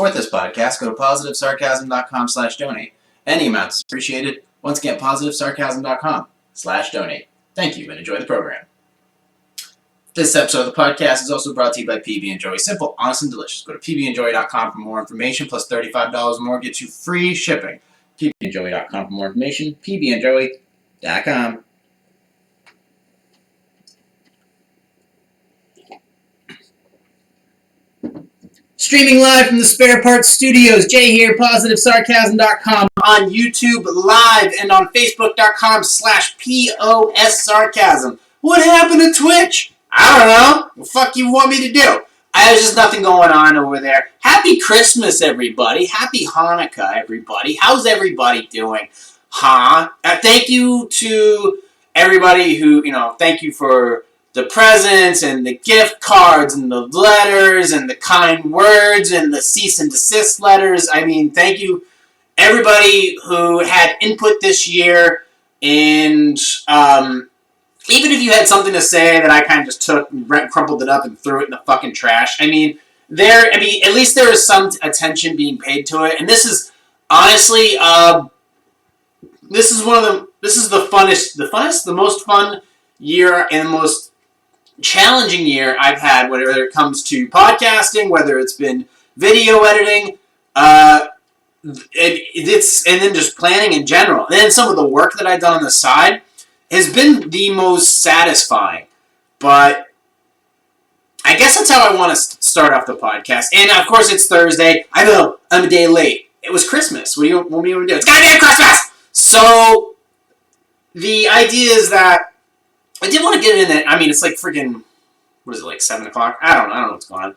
support this podcast, go to positivesarcasm.com/donate. Any amount is appreciated. Once again, positivesarcasm.com/donate. Thank you and enjoy the program. This episode of the podcast is also brought to you by PB&Joey. Simple, honest, and delicious. Go to pbandjoey.com for more information, plus $35 more gets you free shipping. pbandjoey.com for more information, pbandjoey.com. Streaming live from the Spare Parts Studios, Jay here, positivesarcasm.com, on YouTube Live, and on Facebook.com/POSSarcasm. What happened to Twitch? I don't know. What the fuck you want me to do? There's just nothing going on over there. Happy Christmas, everybody. Happy Hanukkah, everybody. How's everybody doing? Thank you to everybody who, thank you for the presents and the gift cards and the letters and the kind words and the cease and desist letters. I mean, thank you everybody who had input this year, and even if you had something to say that I kind of just took, crumpled it up and threw it in the fucking trash. At least there is some attention being paid to it, and this is honestly, this is the most fun year and the most challenging year I've had, whether it comes to podcasting, whether it's been video editing, and then just planning in general. And then some of the work that I've done on the side has been the most satisfying. But I guess that's how I want to start off the podcast. And of course, it's Thursday. I know I'm a day late. It was Christmas. What do you want me to do? It's goddamn Christmas! So the idea is that I did want to get in it. I mean, it's like freaking, what is it, like 7 o'clock? I don't know what's going on.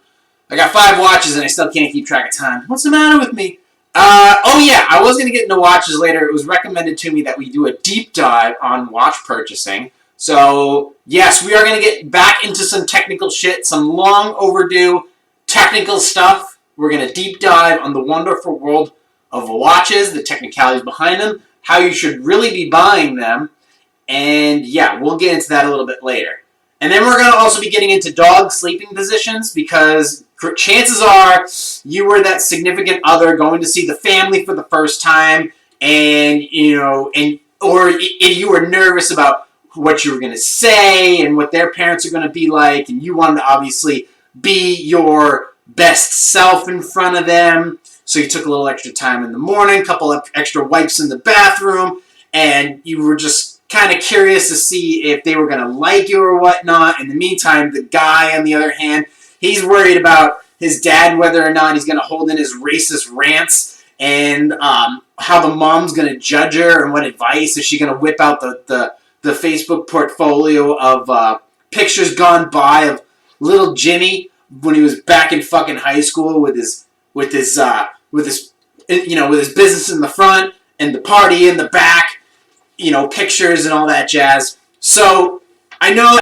I got 5 watches and I still can't keep track of time. What's the matter with me? I was going to get into watches later. It was recommended to me that we do a deep dive on watch purchasing. So, yes, we are going to get back into some technical shit, some long overdue technical stuff. We're going to deep dive on the wonderful world of watches, the technicalities behind them, how you should really be buying them. And yeah, we'll get into that a little bit later. And then we're going to also be getting into dog sleeping positions, because chances are you were that significant other going to see the family for the first time, and or if you were nervous about what you were going to say and what their parents are going to be like, and you wanted to obviously be your best self in front of them, so you took a little extra time in the morning, a couple of extra wipes in the bathroom, and you were just kind of curious to see if they were going to like you or whatnot. In the meantime, the guy, on the other hand, he's worried about his dad, whether or not he's going to hold in his racist rants, and how the mom's going to judge her, and what advice. Is she going to whip out the Facebook portfolio of pictures gone by of little Jimmy when he was back in fucking high school with his business in the front and the party in the back, pictures and all that jazz. So I know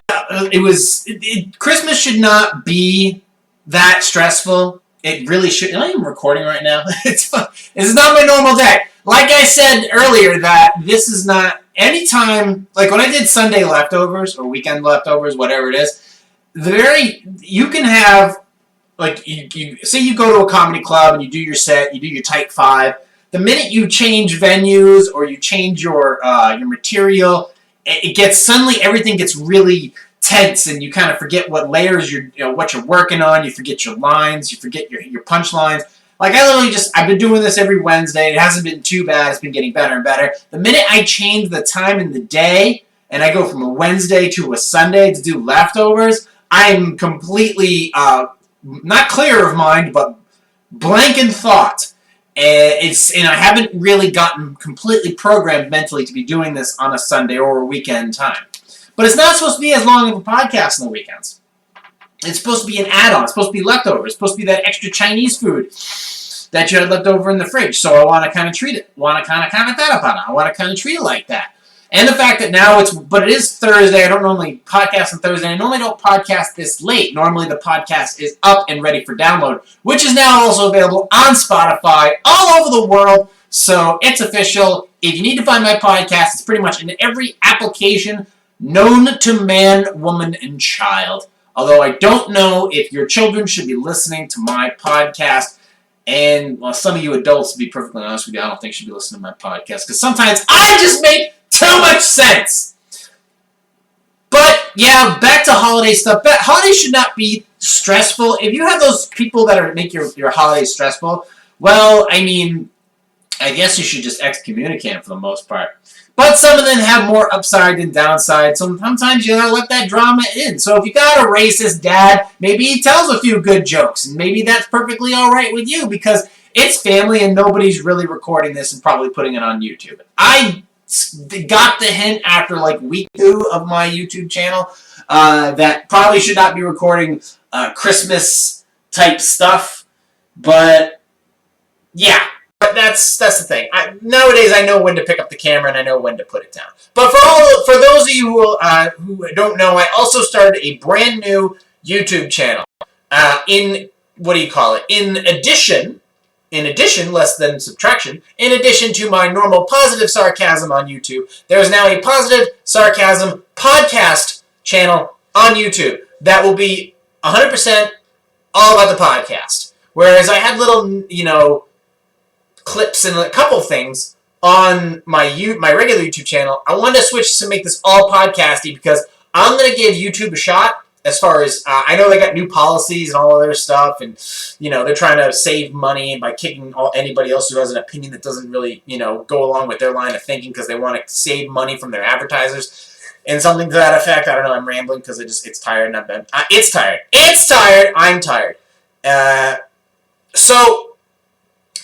Christmas should not be that stressful. It really should. Am I even recording right now? It's fun. This is not my normal day. Like I said earlier, that this is not any time, like when I did Sunday leftovers or weekend leftovers, whatever it is, you can have, like, you say you go to a comedy club and you do your set, you do your type 5. The minute you change venues or you change your material, everything gets really tense, and you kind of forget what layers what you're working on. You forget your lines, you forget your punchlines. Like, I've been doing this every Wednesday. It hasn't been too bad. It's been getting better and better. The minute I change the time in the day and I go from a Wednesday to a Sunday to do leftovers, I'm completely not clear of mind, but blank in thought. And I haven't really gotten completely programmed mentally to be doing this on a Sunday or a weekend time. But it's not supposed to be as long of a podcast on the weekends. It's supposed to be an add-on. It's supposed to be leftovers. It's supposed to be that extra Chinese food that you had left over in the fridge. So I want to kind of treat it. I want to kind of treat it like that. And the fact that now it is Thursday. I don't normally podcast on Thursday. I normally don't podcast this late. Normally the podcast is up and ready for download, which is now also available on Spotify all over the world. So it's official. If you need to find my podcast, it's pretty much in every application known to man, woman, and child. Although I don't know if your children should be listening to my podcast. And well, some of you adults, to be perfectly honest with you, I don't think should be listening to my podcast because sometimes I just make too much sense. But yeah, back to holiday stuff. Holidays should not be stressful. If you have those people that make your holidays stressful, well, I mean, I guess you should just excommunicate them for the most part. But some of them have more upside than downside, so sometimes you gotta let that drama in. So if you got a racist dad, maybe he tells a few good jokes, and maybe that's perfectly alright with you, because it's family and nobody's really recording this and probably putting it on YouTube. I got the hint after like week 2 of my YouTube channel that probably should not be recording Christmas type stuff, but yeah. But that's the thing. Nowadays, I know when to pick up the camera and I know when to put it down. But for those of you who don't know, I also started a brand new YouTube channel. In addition, less than subtraction, in addition to my normal positive sarcasm on YouTube, there is now a positive sarcasm podcast channel on YouTube that will be 100% all about the podcast. Whereas I had little, clips and a couple things on my regular YouTube channel, I wanted to switch to make this all podcasty because I'm going to give YouTube a shot as far as, I know they got new policies and all other stuff, and, they're trying to save money by kicking anybody else who has an opinion that doesn't really, go along with their line of thinking because they want to save money from their advertisers and something to that effect. I don't know, I'm rambling because it's tired and it's tired. I'm tired. So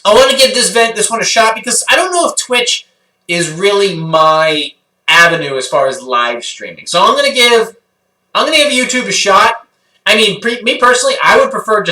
I want to give this one a shot because I don't know if Twitch is really my avenue as far as live streaming. So I'm gonna give YouTube a shot. I mean, me personally, I would prefer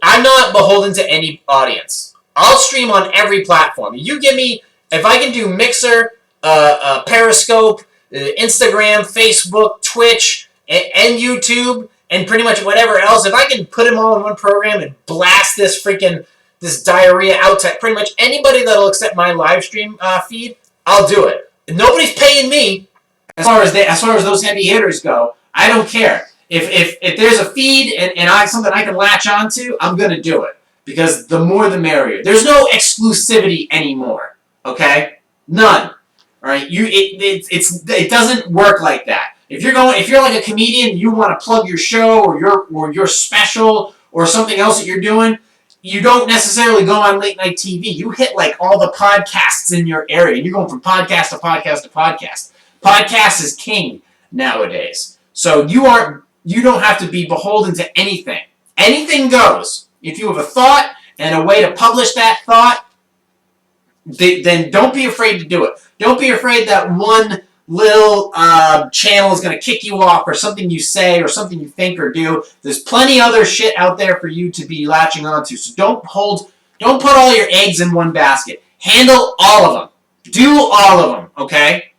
I'm not beholden to any audience. I'll stream on every platform. You give me, if I can do Mixer, Periscope, Instagram, Facebook, Twitch, and YouTube, and pretty much whatever else, if I can put them all in one program and blast this diarrhea out to pretty much anybody that'll accept my live stream feed, I'll do it. If nobody's paying me. As far as those heavy hitters go, I don't care. If there's a feed and something I can latch onto, I'm gonna do it because the more the merrier. There's no exclusivity anymore. Okay, none. All right, it doesn't work like that. If you're like a comedian, you want to plug your show or your special or something else that you're doing. You don't necessarily go on late night TV. You hit like all the podcasts in your area. You're going from podcast to podcast to podcast. Podcast is king nowadays. So you don't have to be beholden to anything. Anything goes. If you have a thought and a way to publish that thought, then don't be afraid to do it. Don't be afraid that one little channel is going to kick you off or something you say or something you think or do. There's plenty other shit out there for you to be latching onto. So don't put all your eggs in one basket. Handle all of them. Do all of them, okay?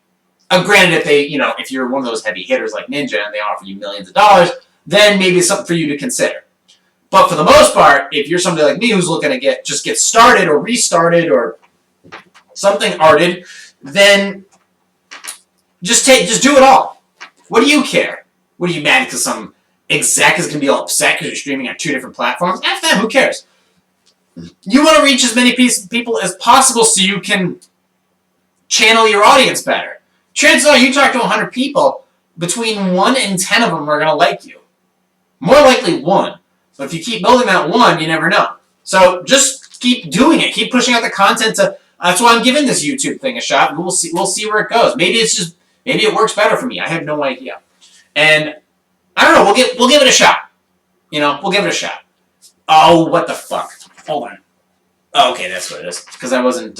Granted, if you're one of those heavy hitters like Ninja and they offer you millions of dollars, then maybe it's something for you to consider. But for the most part, if you're somebody like me who's looking to get started or restarted or something arted, then just do it all. What do you care? What are you mad because some exec is going to be all upset because you're streaming on 2 different platforms? F them, who cares? You want to reach as many people as possible so you can channel your audience better. Chances are you talk to 100 people, between 1 and 10 of them are going to like you. More likely 1. But if you keep building that 1, you never know. So just keep doing it. Keep pushing out the content. That's why I'm giving this YouTube thing a shot. We'll see where it goes. Maybe it works better for me. I have no idea. And I don't know. We'll give it a shot. We'll give it a shot. Oh, what the fuck? Hold on. Oh, okay, that's what it is. Because I wasn't.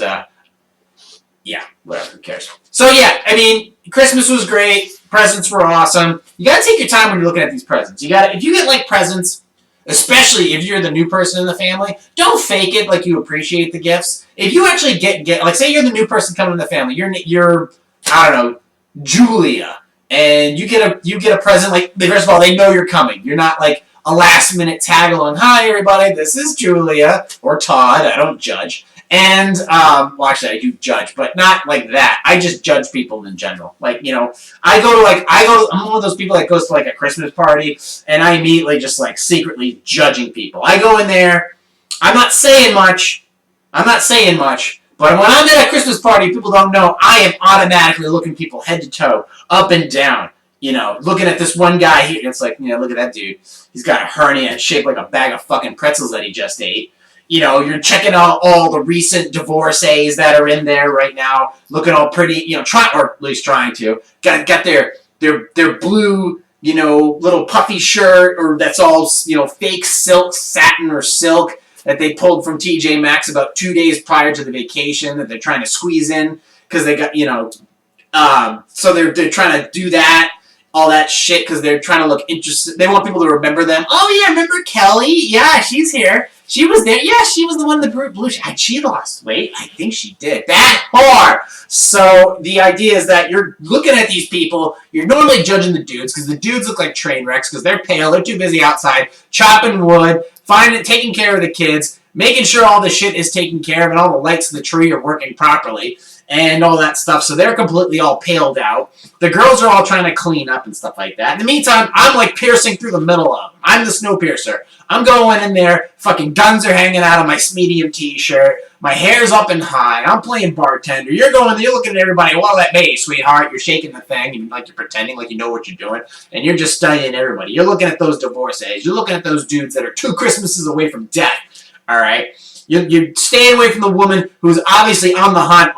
Yeah, whatever. Who cares? So yeah, I mean, Christmas was great. Presents were awesome. You gotta take your time when you're looking at these presents. If you get like presents, especially if you're the new person in the family, don't fake it like you appreciate the gifts. If you actually get like, say you're the new person coming in the family, you're I don't know, Julia, and you get a present. Like, first of all, they know you're coming. You're not like a last minute tag along. Hi everybody, this is Julia or Todd. I don't judge. And, well, actually, I do judge, but not like that. I just judge people in general. Like, I'm one of those people that goes to, like, a Christmas party, and I immediately just, like, secretly judging people. I go in there, I'm not saying much. But when I'm at a Christmas party, people don't know, I am automatically looking people head to toe, up and down. Looking at this one guy here, it's like, look at that dude. He's got a hernia shaped like a bag of fucking pretzels that he just ate. You're checking out all the recent divorcees that are in there right now, looking all pretty, or at least trying to. Got their blue, little puffy shirt, or that's all, fake silk, satin, or silk that they pulled from TJ Maxx about 2 days prior to the vacation that they're trying to squeeze in because they got, so they're trying to do that, all that shit, because they're trying to look interested. They want people to remember them. Oh, yeah, remember Kelly? Yeah, she's here. She was there. Yeah, she was the one in the blue. She lost weight. I think she did. That whore! So the idea is that you're looking at these people. You're normally judging the dudes because the dudes look like train wrecks because they're pale. They're too busy outside chopping wood, taking care of the kids, making sure all the shit is taken care of and all the lights in the tree are working properly and all that stuff. So they're completely all paled out. The girls are all trying to clean up and stuff like that. In the meantime, I'm like piercing through the middle of them. I'm the snow piercer. I'm going in there, fucking guns are hanging out of my medium t-shirt, my hair's up and high, I'm playing bartender, you're looking at everybody, well, that me, sweetheart, you're shaking the thing, and like you're pretending like you know what you're doing, and you're just studying everybody. You're looking at those divorcees, you're looking at those dudes that are 2 Christmases away from death, alright? You're staying away from the woman who's obviously on the hunt,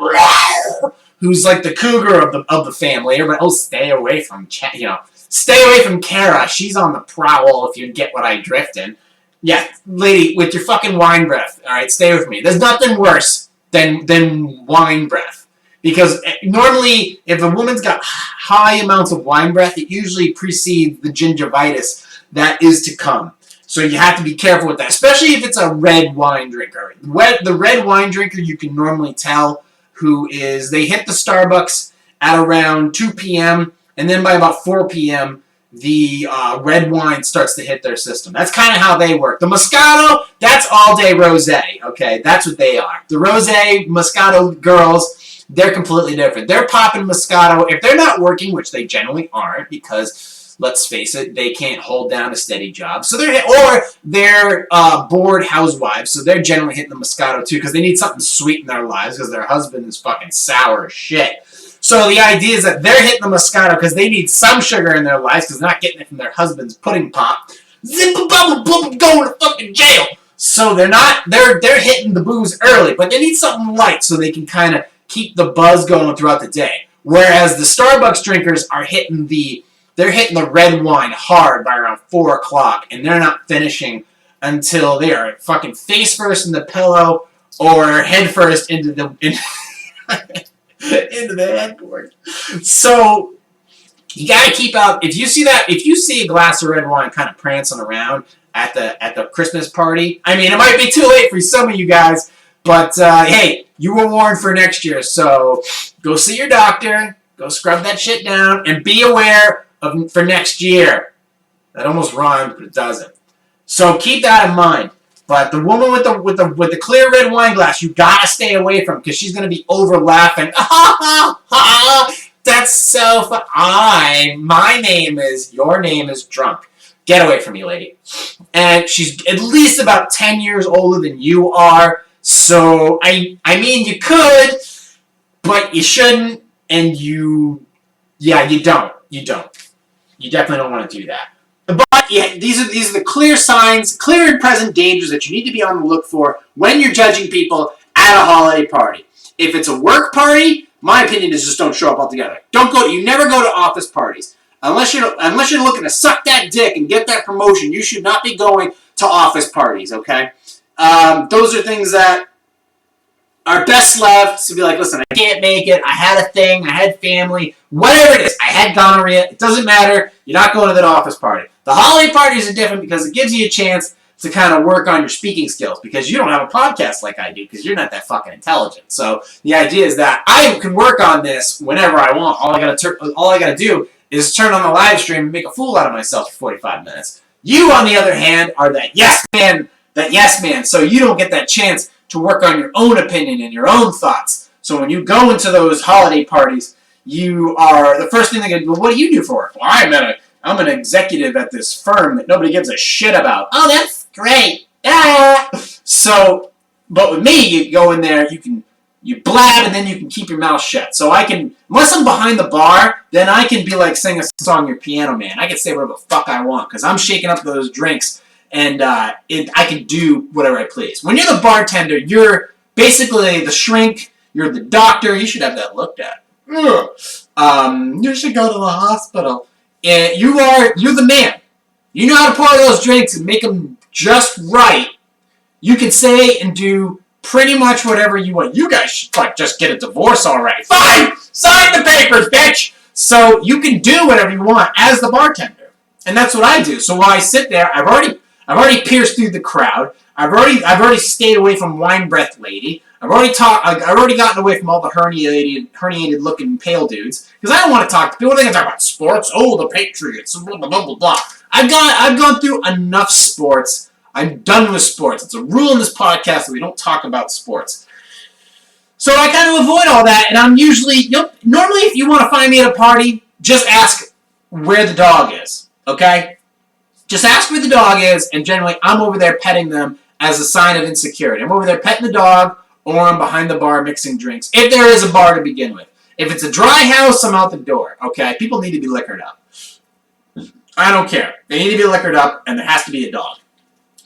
who's like the cougar of the family. Everybody, stay away from, stay away from Kara. She's on the prowl, if you get what I drift in. Yeah, lady, with your fucking wine breath. All right, stay with me. There's nothing worse than wine breath. Because normally, if a woman's got high amounts of wine breath, it usually precedes the gingivitis that is to come. So you have to be careful with that, especially if it's a red wine drinker. The red wine drinker, you can normally tell they hit the Starbucks at around 2 p.m., and then by about 4 p.m., the red wine starts to hit their system. That's kind of how they work. The Moscato, that's all-day rosé, okay? That's what they are. The rosé, Moscato girls, they're completely different. They're popping Moscato. If they're not working, which they generally aren't, because, let's face it, they can't hold down a steady job. So they're bored housewives, so they're generally hitting the Moscato, too, because they need something sweet in their lives, because their husband is fucking sour as shit. So the idea is that they're hitting the Moscato because they need some sugar in their lives because they're not getting it from their husband's pudding pop. Zip-a-bubble-bubble, going to fucking jail. So they're hitting the booze early, but they need something light so they can kind of keep the buzz going throughout the day. Whereas the Starbucks drinkers are hitting the red wine hard by around 4 o'clock, and they're not finishing until they are fucking face first in the pillow or head first into the headboard. So you gotta keep out. If you see a glass of red wine kind of prancing around at the Christmas party, I mean, it might be too late for some of you guys, but hey, you were warned for next year. So go see your doctor, go scrub that shit down, and be aware for next year. That almost rhymed, but it doesn't. So keep that in mind. But the woman with the clear red wine glass, you gotta stay away from because she's gonna be over laughing. That's so fun. Your name is drunk. Get away from me, lady. And she's at least about 10 years older than you are. So I mean, you could, but you shouldn't, and you don't. You definitely don't want to do that. But yeah, these are the clear signs, clear and present dangers that you need to be on the look for when you're judging people at a holiday party. If it's a work party, my opinion is just don't show up altogether. You never go to office parties. Unless you're looking to suck that dick and get that promotion, you should not be going to office parties, okay? Those are things that are best left to be like, listen, I can't make it, I had a thing, I had family, whatever it is, I had gonorrhea, it doesn't matter, you're not going to that office party. The holiday parties are different because it gives you a chance to kind of work on your speaking skills because you don't have a podcast like I do because you're not that fucking intelligent. So the idea is that I can work on this whenever I want. All I gotta do is turn on the live stream and make a fool out of myself for 45 minutes. You, on the other hand, are that yes man, so you don't get that chance to work on your own opinion and your own thoughts. So when you go into those holiday parties, you are the first thing they go, well, what do you do for work? Well, I'm an executive at this firm that nobody gives a shit about. Oh, that's great. So, but with me, you go in there, you blab, and then you can keep your mouth shut. So I can, unless I'm behind the bar, then I can be like sing a song, Your Piano Man. I can say whatever the fuck I want, because I'm shaking up those drinks, and I can do whatever I please. When you're the bartender, you're basically the shrink, you're the doctor, you should have that looked at. You should go to the hospital. And you're the man. You know how to pour those drinks and make them just right. You can say and do pretty much whatever you want. You guys should just get a divorce already. Fine! Sign the papers, bitch! So you can do whatever you want as the bartender. And that's what I do. So while I sit there, I've already pierced through the crowd. I've already stayed away from Wine Breath Lady. I've already gotten away from all the herniated looking pale dudes. Because I don't want to talk to people. They can talk about sports. Oh, the Patriots. Blah, blah, blah, blah, blah. I've gone through enough sports. I'm done with sports. It's a rule in this podcast that we don't talk about sports. So I kind of avoid all that, and I'm usually, normally if you want to find me at a party, just ask where the dog is, okay? Just ask where the dog is, and generally I'm over there petting them as a sign of insecurity. I'm over there petting the dog, or I'm behind the bar mixing drinks, if there is a bar to begin with. If it's a dry house, I'm out the door, okay? People need to be liquored up. I don't care. They need to be liquored up, and there has to be a dog.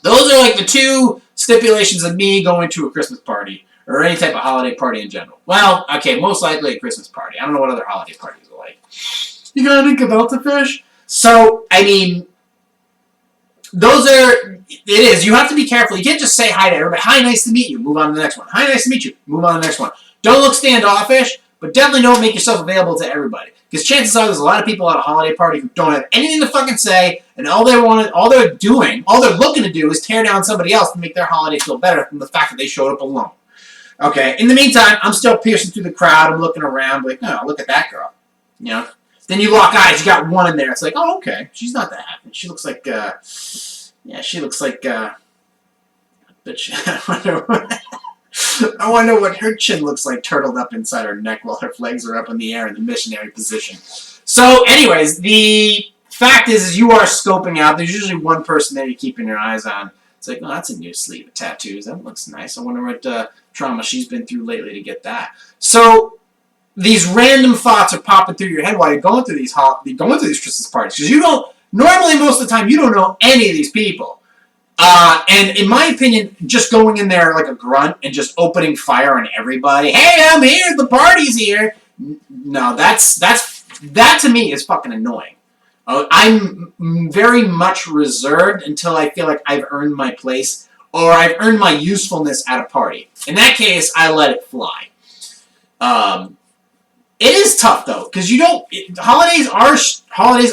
Those are like the two stipulations of me going to a Christmas party or any type of holiday party in general. Well, okay, most likely a Christmas party. I don't know what other holiday parties are like. You got any gefilte fish? So, I mean, it is. You have to be careful. You can't just say hi to everybody. Hi, nice to meet you. Move on to the next one. Hi, nice to meet you. Move on to the next one. Don't look standoffish, but definitely don't make yourself available to everybody. Because chances are there's a lot of people at a holiday party who don't have anything to fucking say, and all they're looking to do is tear down somebody else to make their holiday feel better from the fact that they showed up alone. Okay, in the meantime, I'm still piercing through the crowd, I'm looking around, like, no, look at that girl. You know? Then you lock eyes, you got one in there, it's like, oh, okay, she's not that happy. She looks like, bitch, I wonder what her chin looks like turtled up inside her neck while her legs are up in the air in the missionary position. So, anyways, the fact is you are scoping out. There's usually one person there you're keeping your eyes on. It's like, oh, that's a new sleeve of tattoos. That looks nice. I wonder what trauma she's been through lately to get that. So, these random thoughts are popping through your head while you're going through these Christmas parties. Because normally, most of the time, you don't know any of these people. And in my opinion, just going in there like a grunt and just opening fire on everybody. Hey, I'm here. The party's here. No, that to me is fucking annoying. I'm very much reserved until I feel like I've earned my place or I've earned my usefulness at a party. In that case, I let it fly. It is tough though, because holidays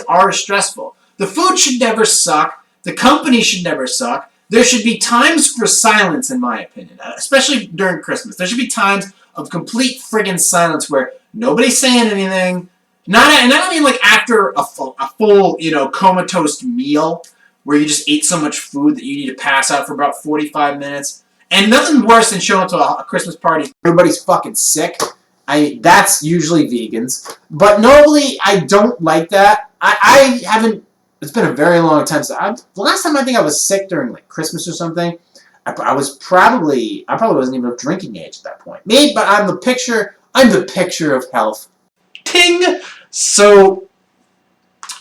are stressful. The food should never suck. The company should never suck. There should be times for silence, in my opinion, especially during Christmas. There should be times of complete friggin' silence where nobody's saying anything. And I don't mean like after a full comatose meal where you just ate so much food that you need to pass out for about 45 minutes. And nothing worse than showing up to a Christmas party. Everybody's fucking sick. That's usually vegans. But normally, I don't like that. I haven't. It's been a very long time since the last time I think I was sick during like Christmas or something. I probably wasn't even of drinking age at that point. Maybe, but I'm the picture of health. Ting. So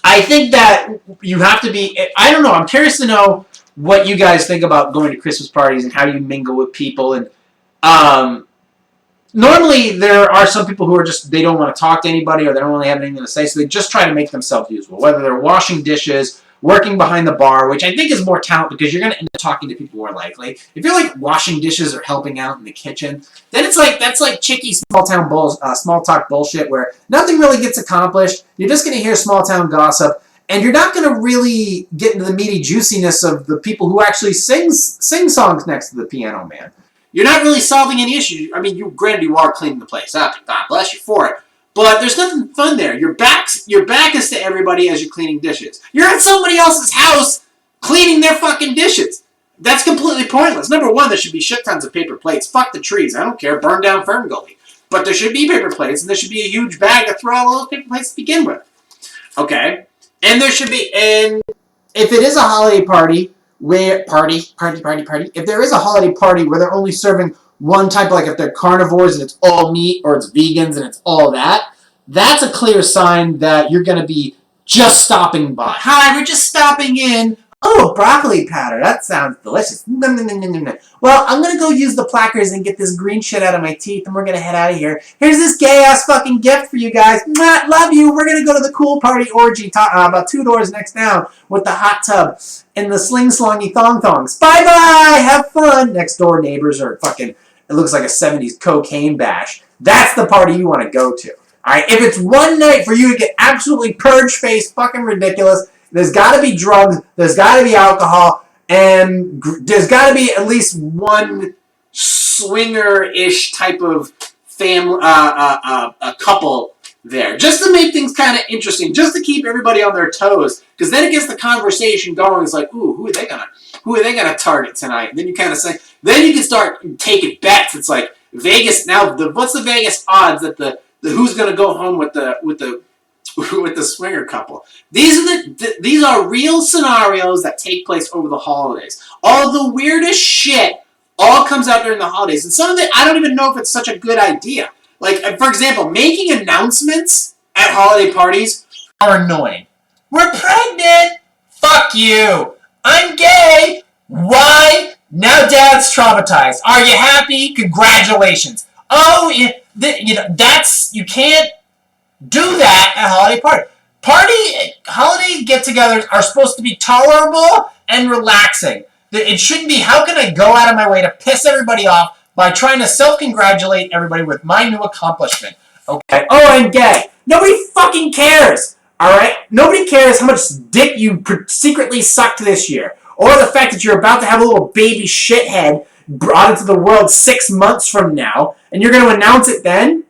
I think that you have to be. I don't know. I'm curious to know what you guys think about going to Christmas parties and how you mingle with people. And normally there are some people who are just, they don't want to talk to anybody or they don't really have anything to say, so they just try to make themselves useful. Whether they're washing dishes, working behind the bar, which I think is more talent because you're going to end up talking to people more likely. If you're like washing dishes or helping out in the kitchen, then that's like chicky small talk bullshit where nothing really gets accomplished. You're just going to hear small town gossip, and you're not going to really get into the meaty juiciness of the people who actually sing songs next to the piano man. You're not really solving any issues. I mean, granted, you are cleaning the place up, and God bless you for it. But there's nothing fun there. Your back is to everybody as you're cleaning dishes. You're at somebody else's house cleaning their fucking dishes. That's completely pointless. Number one, there should be shit tons of paper plates. Fuck the trees. I don't care. Burn down Fern Gully. But there should be paper plates, and there should be a huge bag to throw all those paper plates to begin with. Okay? And there should be, and if it is a holiday party where if there is a holiday party where they're only serving one type, like if they're carnivores and it's all meat, or it's vegans and it's all that, that's a clear sign that you're going to be just stopping by. Hi, we're just stopping in. Oh, broccoli powder. That sounds delicious. Well, I'm going to go use the plackers and get this green shit out of my teeth, and we're going to head out of here. Here's this gay-ass fucking gift for you guys. Love you. We're going to go to the cool party orgy about 2 doors next down with the hot tub and the sling-slongy thong-thongs. Bye-bye. Have fun. Next door neighbors are fucking, it looks like a 70s cocaine bash. That's the party you want to go to. All right? If it's one night for you to get absolutely purge-faced fucking ridiculous, there's got to be drugs, there's got to be alcohol, and there's got to be at least one swinger-ish type of family, a couple there, just to make things kind of interesting, just to keep everybody on their toes, because then it gets the conversation going. It's like, ooh, who are they gonna target tonight? And then you kind of say, then you can start taking bets. It's like Vegas now. What's the Vegas odds that the who's gonna go home with the swinger couple? These are real scenarios that take place over the holidays. All the weirdest shit all comes out during the holidays, and some of it I don't even know if it's such a good idea. Like, for example, making announcements at holiday parties are annoying. We're pregnant. Fuck you. I'm gay. Why? Now Dad's traumatized. Are you happy? Congratulations. Oh, that's, you can't do that at holiday party. Holiday get-togethers are supposed to be tolerable and relaxing. It shouldn't be, how can I go out of my way to piss everybody off by trying to self-congratulate everybody with my new accomplishment? Okay. Oh, I'm gay. Nobody fucking cares. All right? Nobody cares how much dick you secretly sucked this year, or the fact that you're about to have a little baby shithead brought into the world 6 months from now, and you're going to announce it then?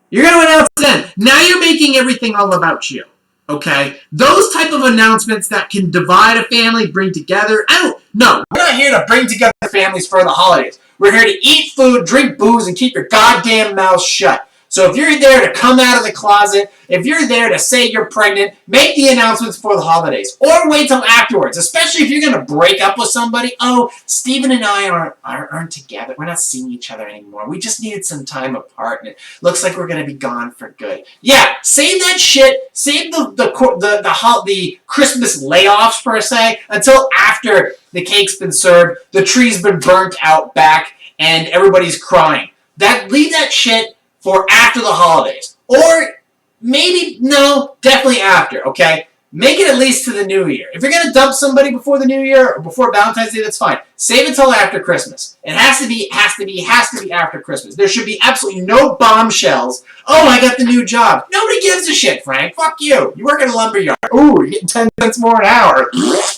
You're going to announce it then. Now you're making everything all about you. Okay? Those type of announcements that can divide a family, bring together. No, we're not here to bring together families for the holidays. We're here to eat food, drink booze, and keep your goddamn mouth shut. So if you're there to come out of the closet, if you're there to say you're pregnant, make the announcements for the holidays. Or wait till afterwards, especially if you're going to break up with somebody. Oh, Steven and I aren't together. We're not seeing each other anymore. We just needed some time apart, and it looks like we're going to be gone for good. Yeah, save that shit. Save the Christmas layoffs, per se, until after the cake's been served, the tree's been burnt out back, and everybody's crying. Leave that shit for after the holidays. Or maybe, no, definitely after, okay? Make it at least to the new year. If you're going to dump somebody before the new year or before Valentine's Day, that's fine. Save it until after Christmas. It has to be after Christmas. There should be absolutely no bombshells. Oh, I got the new job. Nobody gives a shit, Frank. Fuck you. You work at a lumber yard. Ooh, you're getting 10 cents more an hour.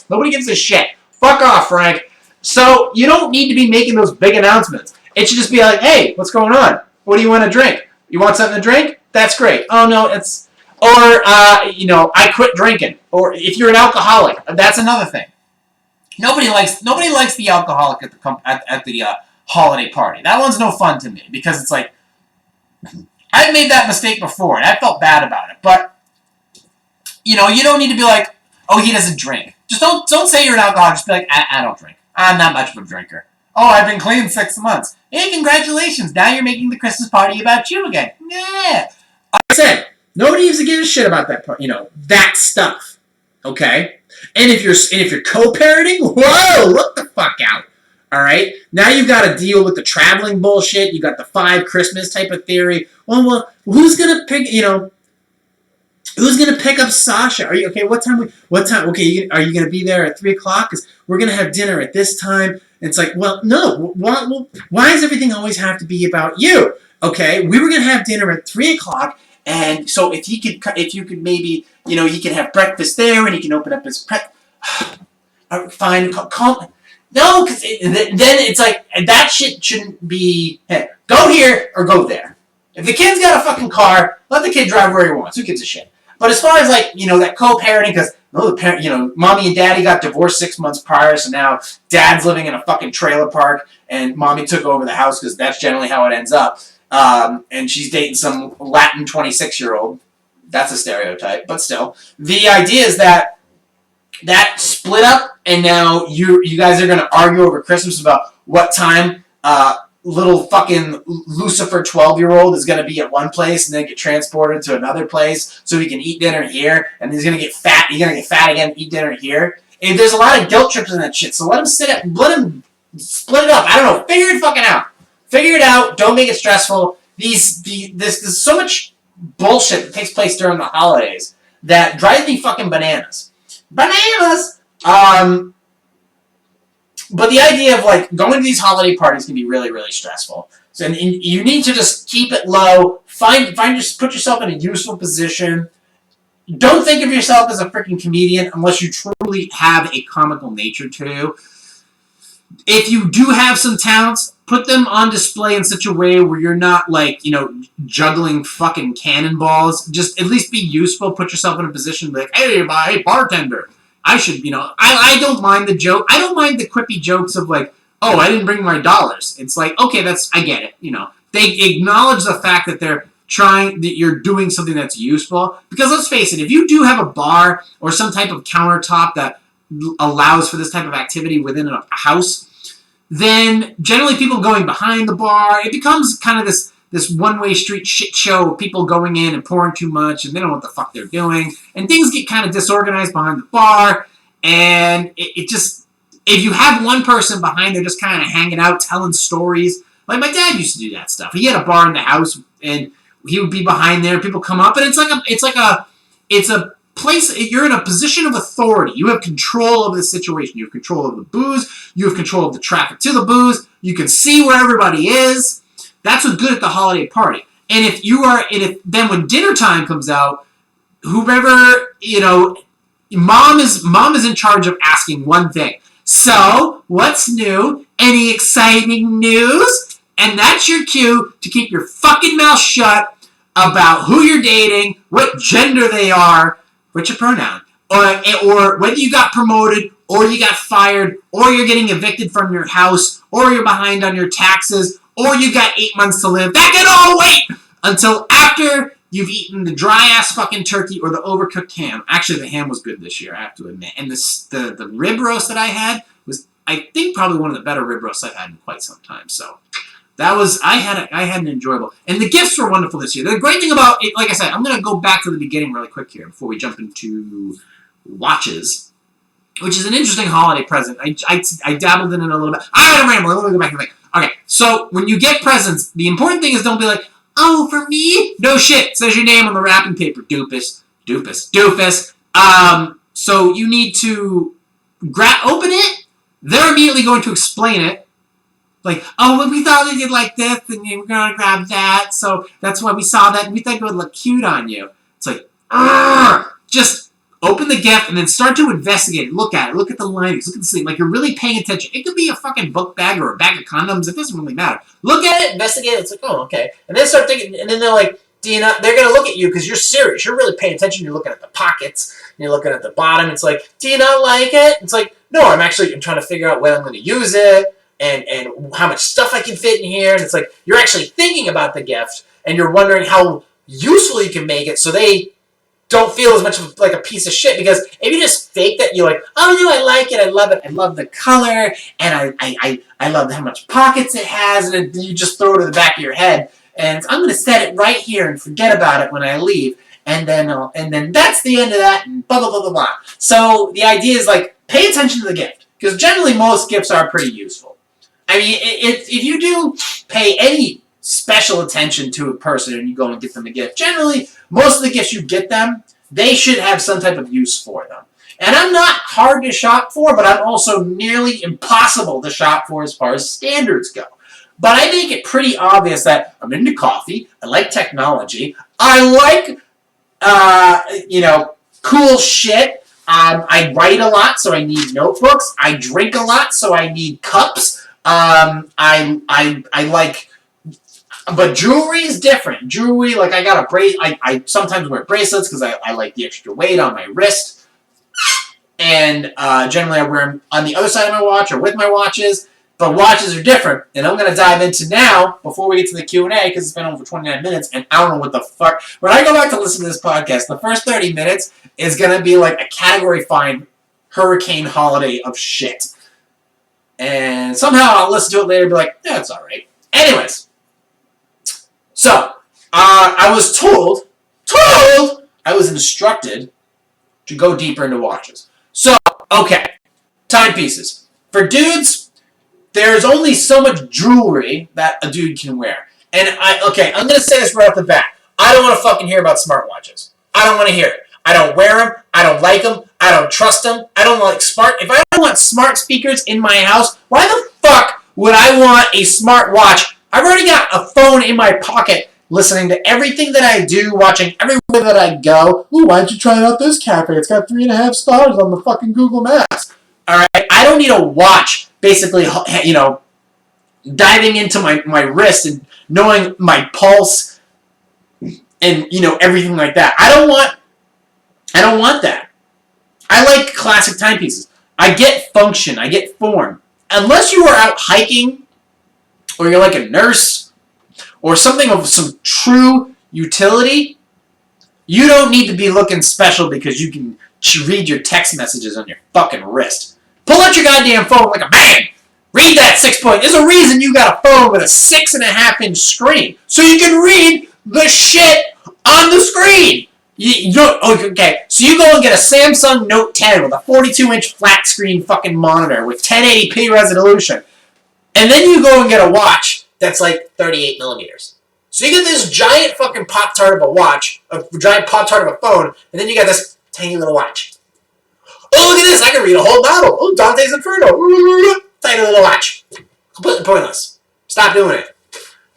Nobody gives a shit. Fuck off, Frank. So you don't need to be making those big announcements. It should just be like, hey, what's going on? What do you want to drink? You want something to drink? That's great. Oh, no, it's... Or, I quit drinking. Or if you're an alcoholic, that's another thing. Nobody likes the alcoholic at the holiday party. That one's no fun to me, because it's like, I've made that mistake before, and I felt bad about it. But, you don't need to be like, oh, he doesn't drink. Just don't say you're an alcoholic. Just be like, I don't drink. I'm not much of a drinker. Oh, I've been clean 6 months. Hey, congratulations. Now you're making the Christmas party about you again. Yeah. Like I said, nobody even gives a shit about that part, that stuff. Okay? And if you're co-parenting, whoa, look the fuck out. All right? Now you've got to deal with the traveling bullshit. You got the 5 Christmas type of theory. Well, who's going to pick, who's going to pick up Sasha? Are you okay? What time? Okay, are you going to be there at 3 o'clock? Because we're going to have dinner at this time. It's like, well, no. Why does everything always have to be about you? Okay, we were going to have dinner at 3 o'clock, and so if you could maybe, he can have breakfast there, and he can open up his fine, calm. No, because then it's like, that shit shouldn't be, hey, go here or go there. If the kid's got a fucking car, let the kid drive where he wants. Who gives a shit? But as far as that co-parenting, because mommy and daddy got divorced 6 months prior, so now dad's living in a fucking trailer park, and mommy took over the house because that's generally how it ends up. And she's dating some Latin 26-year-old. That's a stereotype, but still. The idea is that that split up, and now you guys are gonna argue over Christmas about what time little fucking Lucifer 12-year-old is gonna be at one place and then get transported to another place so he can eat dinner here, and he's gonna get fat. He's gonna get fat again, eat dinner here. And there's a lot of guilt trips in that shit. So let him let him split it up. I don't know. Figure it fucking out. Figure it out. Don't make it stressful. There's so much bullshit that takes place during the holidays that drives me fucking bananas. Bananas! But the idea of like going to these holiday parties can be really, really stressful. So and you need to just keep it low. Put yourself in a useful position. Don't think of yourself as a freaking comedian unless you truly have a comical nature to you. If you do have some talents, put them on display in such a way where you're not like, juggling fucking cannonballs. Just at least be useful. Put yourself in a position like, hey, bartender. I should, I don't mind the joke. I don't mind the quippy jokes of like, oh, I didn't bring my dollars. It's like, okay, I get it. They acknowledge the fact that that you're doing something that's useful. Because let's face it, if you do have a bar or some type of countertop that allows for this type of activity within a house, then generally people going behind the bar, it becomes kind of this one-way street shit show of people going in and pouring too much, and they don't know what the fuck they're doing. And things get kind of disorganized behind the bar, and it just, if you have one person behind there just kind of hanging out, telling stories, like my dad used to do that stuff. He had a bar in the house, and he would be behind there, people come up, and it's a place, you're in a position of authority. You have control over the situation. You have control of the booze. You have control of the traffic to the booze. You can see where everybody is. That's what's good at the holiday party. And then when dinner time comes out, whoever, mom is in charge of asking one thing. So, what's new? Any exciting news? And that's your cue to keep your fucking mouth shut about who you're dating, what gender they are, what's your pronoun, or whether you got promoted, or you got fired, or you're getting evicted from your house, or you're behind on your taxes, or you got 8 months to live. That can all wait until after you've eaten the dry-ass fucking turkey or the overcooked ham. Actually, the ham was good this year, I have to admit. And the rib roast that I had was, I think, probably one of the better rib roasts I've had in quite some time. So I had an enjoyable. And the gifts were wonderful this year. The great thing about it, like I said, I'm going to go back to the beginning really quick here before we jump into watches, which is an interesting holiday present. I dabbled in it a little bit. I had a ramble. Let me go back and think. Okay, so when you get presents, the important thing is don't be like, oh, for me? No shit. It says your name on the wrapping paper. Doofus. So you need to open it. They're immediately going to explain it. Like, oh, well, we thought we did like this, and we're going to grab that, so that's why we saw that, and we thought it would look cute on you. It's like, just open the gift, and then start to investigate it. Look at it. Look at the linings. Look at the sleeve. Like, you're really paying attention. It could be a fucking book bag or a bag of condoms. It doesn't really matter. Look at it, investigate it. It's like, oh, okay. And then start thinking, and then they're like, they're going to look at you because you're serious. You're really paying attention. You're looking at the pockets, and you're looking at the bottom. It's like, do you not like it? It's like, no, I'm trying to figure out when I'm going to use it. And how much stuff I can fit in here. And it's like, you're actually thinking about the gift, and you're wondering how useful you can make it so they don't feel as much of like a piece of shit. Because if you just fake that, you're like, oh, no, I like it. I love it. I love the color. And I love how much pockets it has. And you just throw it to the back of your head. And I'm going to set it right here and forget about it when I leave. And then that's the end of that. And blah, blah, blah, blah, blah. So the idea is like, pay attention to the gift. Because generally most gifts are pretty useful. I mean, if you do pay any special attention to a person and you go and get them a gift, generally, most of the gifts you get them, they should have some type of use for them. And I'm not hard to shop for, but I'm also nearly impossible to shop for as far as standards go. But I make it pretty obvious that I'm into coffee, I like technology, I like, cool shit. I write a lot, so I need notebooks. I drink a lot, so I need cups. I like, but jewelry is different. Jewelry, like I got a I sometimes wear bracelets because I like the extra weight on my wrist. And generally I wear them on the other side of my watch or with my watches. But watches are different. And I'm going to dive into now, before we get to the Q&A, because it's been over 29 minutes, and I don't know what the fuck. When I go back to listen to this podcast, the first 30 minutes is going to be like a Category 5 hurricane holiday of shit. And somehow I'll listen to it later and be like, yeah, it's alright. Anyways. So, I was I was instructed to go deeper into watches. So, okay. Timepieces. For dudes, there's only so much jewelry that a dude can wear. And I'm going to say this right off the bat. I don't want to fucking hear about smartwatches. I don't want to hear it. I don't wear them. I don't like them. I don't trust them. I don't like if I don't want smart speakers in my house, why the fuck would I want a smartwatch? I've already got a phone in my pocket listening to everything that I do, watching everywhere that I go. Ooh, why don't you try out this cafe? It's got 3.5 stars on the fucking Google Maps. Alright? I don't need a watch, basically, you know, diving into my wrist and knowing my pulse and, you know, everything like that. I don't want that. I like classic timepieces. I get function. I get form. Unless you are out hiking, or you're like a nurse, or something of some true utility, you don't need to be looking special because you can read your text messages on your fucking wrist. Pull out your goddamn phone like a man. Read that 6-point. There's a reason you got a phone with a 6.5-inch screen. So you can read the shit on the screen. Okay, so you go and get a Samsung Note 10 with a 42-inch flat screen fucking monitor with 1080p resolution. And then you go and get a watch that's like 38 millimeters. So you get this giant fucking Pop-Tart of a watch, a giant Pop-Tart of a phone, and then you got this tiny little watch. Oh, look at this, I can read a whole novel. Oh, Dante's Inferno. Tiny little watch. Completely pointless. Stop doing it.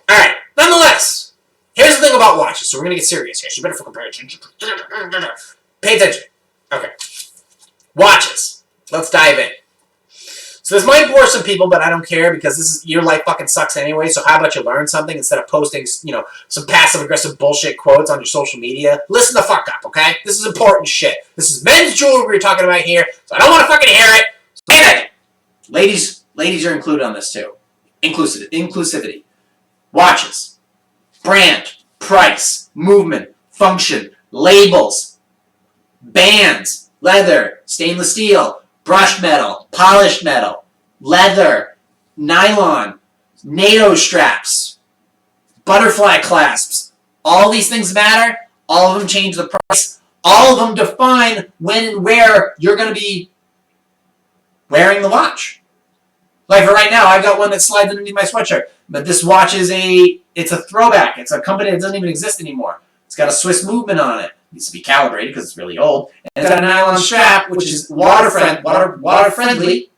Alright, nonetheless, here's the thing about watches. So we're going to get serious here. So you better fucking pay attention. Pay attention. Okay. Watches. Let's dive in. So this might bore some people, but I don't care because your life fucking sucks anyway. So how about you learn something instead of posting, you know, some passive-aggressive bullshit quotes on your social media? Listen the fuck up, okay? This is important shit. This is men's jewelry we're talking about here, so I don't want to fucking hear it. So pay attention. Ladies are included on this too. Inclusivity. Watches. Brand. Price. Movement. Function. Labels. Bands. Leather. Stainless steel. Brushed metal, polished metal, leather, nylon, NATO straps, butterfly clasps. All these things matter. All of them change the price. All of them define when and where you're going to be wearing the watch. Like for right now, I've got one that slides underneath my sweatshirt. But this watch is it's a throwback. It's a company that doesn't even exist anymore. It's got a Swiss movement on it. It needs to be calibrated because it's really old. And it's got a nylon strap, which is water friendly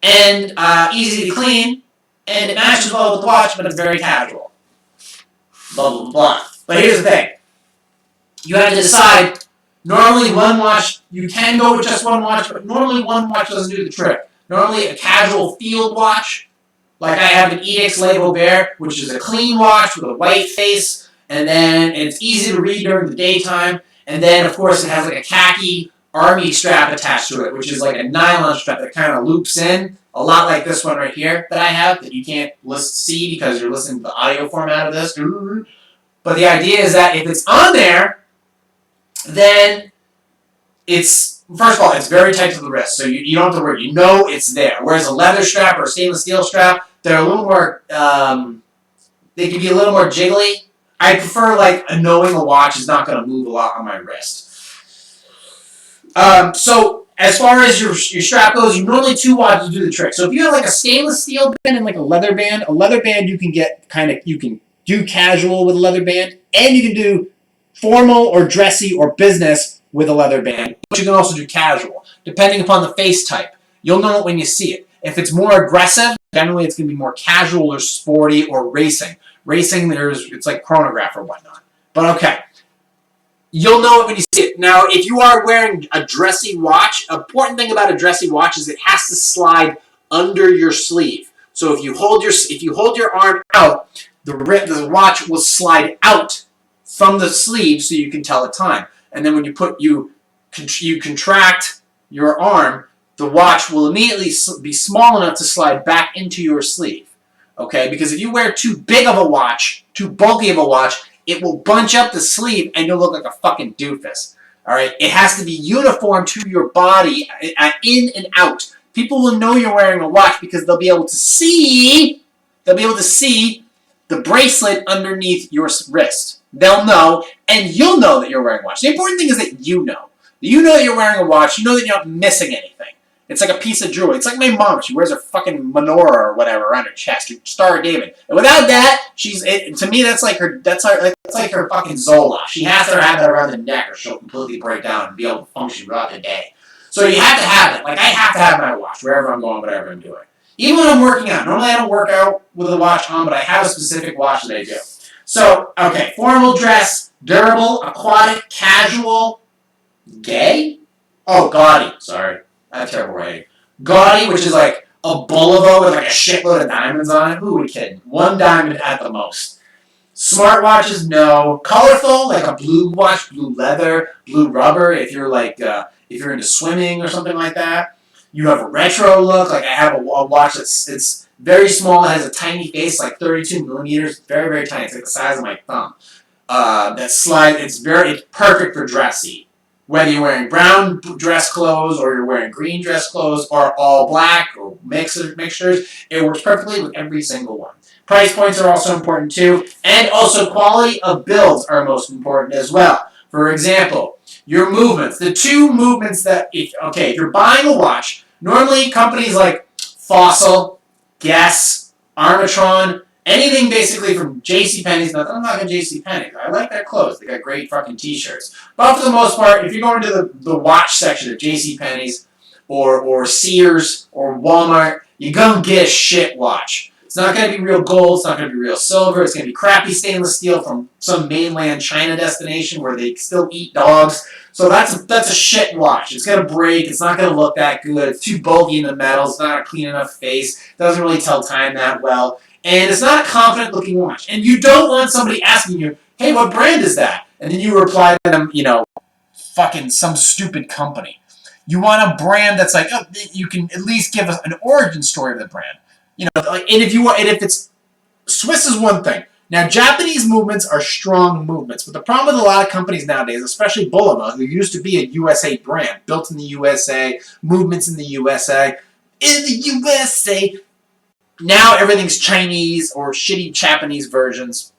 and easy to clean. And it matches well with the watch, but it's very casual. Blah, blah, blah. But here's the thing. You have to decide, normally one watch, you can go with just one watch, but normally one watch doesn't do the trick. Normally a casual field watch, like I have an Edix Label Bear, which is a clean watch with a white face, and it's easy to read during the daytime, and then of course it has like a khaki army strap attached to it, which is like a nylon strap that kind of loops in, a lot like this one right here that I have, that you can't see because you're listening to the audio format of this. But the idea is that if it's on there, then it's, first of all, it's very tight to the wrist, so you don't have to worry. You know it's there. Whereas a leather strap or a stainless steel strap, they're a little more, they can be a little more jiggly. I prefer, like, knowing a watch is not going to move a lot on my wrist. So, as far as your strap goes, you normally 2 watches do the trick. So if you have, like, a stainless steel band and, like, a leather band you can get you can do casual with a leather band, and you can do formal or dressy or business with a leather band, but you can also do casual, depending upon the face type. You'll know it when you see it. If it's more aggressive, generally it's going to be more casual or sporty or racing. Racing, it's like chronograph or whatnot. But okay. You'll know it when you see it. Now, if you are wearing a dressy watch, an important thing about a dressy watch is it has to slide under your sleeve. So if you hold your arm out, the watch will slide out from the sleeve so you can tell the time. And then when you contract your arm, the watch will immediately be small enough to slide back into your sleeve. Okay? Because if you wear too big of a watch, too bulky of a watch, it will bunch up the sleeve and you'll look like a fucking doofus. All right, it has to be uniform to your body, in and out. People will know you're wearing a watch because they'll be able to see. They'll be able to see the bracelet underneath your wrist. They'll know, and you'll know that you're wearing a watch. The important thing is that you know. You know that you're wearing a watch. You know that you're not missing anything. It's like a piece of jewelry. It's like my mom. She wears her fucking menorah or whatever around her chest, her Star of David. And without that, to me, that's like her fucking Zola. She has to have that around the neck or she'll completely break down and be able to function throughout the day. So you have to have it. Like, I have to have my watch wherever I'm going, whatever I'm doing. Even when I'm working out. Normally I don't work out with a watch on, but I have a specific watch that I do. So, okay, formal dress, durable, aquatic, casual, gay? Oh, gaudy. Sorry. I have terrible writing. Gaudy, which is like a Bulova with like a shitload of diamonds on it. Who are we kidding? One diamond at the most. Smartwatches, no. Colorful, like a blue watch, blue leather, blue rubber. If you're like, if you're into swimming or something like that. You have a retro look. Like I have a watch it's very small. It has a tiny face, like 32 millimeters. Very, very tiny. It's like the size of my thumb. That slide. It's perfect for dressy. Whether you're wearing brown dress clothes or you're wearing green dress clothes or all black or mixtures, it works perfectly with every single one. Price points are also important too, and also quality of builds are most important as well. For example, your movements. The two movements that, if you're buying a watch, normally companies like Fossil, Guess, Armatron, anything basically from JCPenney's. Not that I'm not going to JCPenney. I like their clothes. They got great fucking t-shirts. But for the most part, if you go into the watch section of JCPenney's or Sears or Walmart, you're going to get a shit watch. It's not going to be real gold. It's not going to be real silver. It's going to be crappy stainless steel from some mainland China destination where they still eat dogs. So that's a shit watch. It's going to break. It's not going to look that good. It's too bulky in the metal. It's not a clean enough face. It doesn't really tell time that well. And it's not a confident looking watch. And you don't want somebody asking you, hey, what brand is that? And then you reply to them, fucking some stupid company. You want a brand that's like, oh, you can at least give us an origin story of the brand. And if it's Swiss is one thing. Now, Japanese movements are strong movements, but the problem with a lot of companies nowadays, especially Bulova, who used to be a USA brand, built in the USA, movements in the USA, now everything's Chinese or shitty Japanese versions.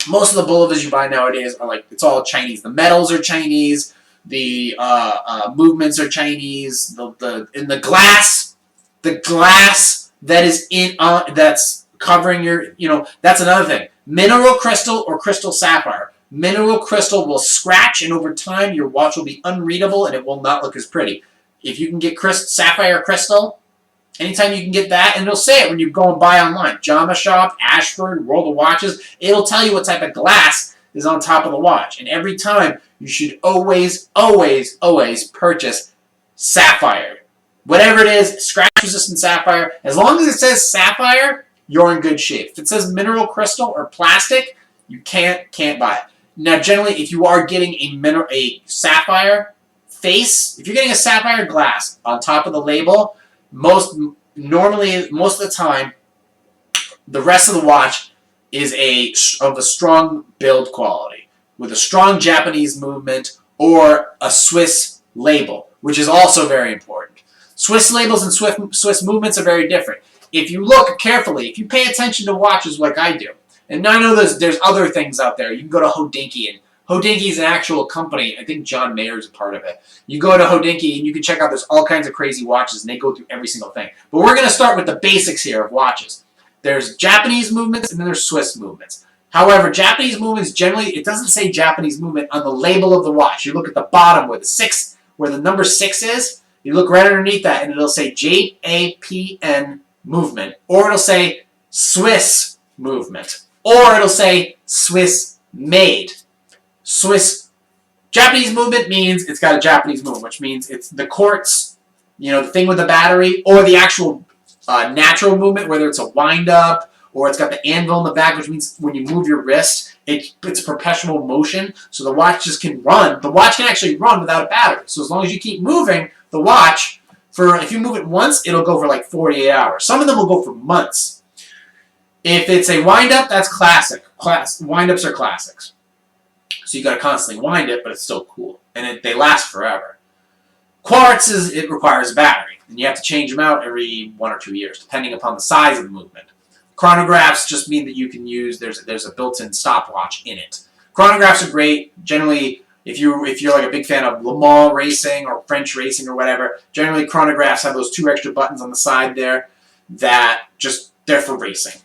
Most of the Bulovas you buy nowadays are like, it's all Chinese. The metals are Chinese, the movements are Chinese, the glass that is that's covering your, that's another thing. Mineral crystal or crystal sapphire. Mineral crystal will scratch, and over time your watch will be unreadable and it will not look as pretty. If you can get sapphire crystal, anytime you can get that, and it'll say it when you go and buy online. Jama Shop, Ashford, World of Watches, it'll tell you what type of glass is on top of the watch. And every time, you should always, always, always purchase sapphire. Whatever it is, scratch-resistant sapphire. As long as it says sapphire, you're in good shape. If it says mineral crystal or plastic, you can't buy it. Now, generally, if you are getting a sapphire face, if you're getting a sapphire glass on top of the label, most of the time, the rest of the watch is of a strong build quality with a strong Japanese movement or a Swiss label, which is also very important. Swiss labels and Swiss movements are very different. If you look carefully, if you pay attention to watches like I do, and I know there's other things out there. You can go to Hodinkee, and Hodinkee is an actual company. I think John Mayer is a part of it. You go to Hodinkee, and you can check out, there's all kinds of crazy watches, and they go through every single thing. But we're going to start with the basics here of watches. There's Japanese movements, and then there's Swiss movements. However, Japanese movements, generally, it doesn't say Japanese movement on the label of the watch. You look at the bottom where the number 6 is, you look right underneath that, and it'll say JAPN movement, or it'll say Swiss movement, or it'll say Swiss made. Japanese movement means it's got a Japanese movement, which means it's the quartz, the thing with the battery, or the actual natural movement, whether it's a wind up or it's got the anvil in the back, which means when you move your wrist, it's perpetual motion, so the watch just can run. The watch can actually run without a battery. So as long as you keep moving the watch, if you move it once, it'll go for like 48 hours. Some of them will go for months. If it's a wind-up, that's classic. Wind-ups are classics. So you got to constantly wind it, but it's still cool. and they last forever. Quartz it requires a battery, and you have to change them out every 1 or 2 years, depending upon the size of the movement. Chronographs just mean that you can use there's a built-in stopwatch in it. Chronographs are great. Generally, if you're like a big fan of Le Mans racing or French racing or whatever, generally chronographs have those 2 extra buttons on the side there that they're for racing.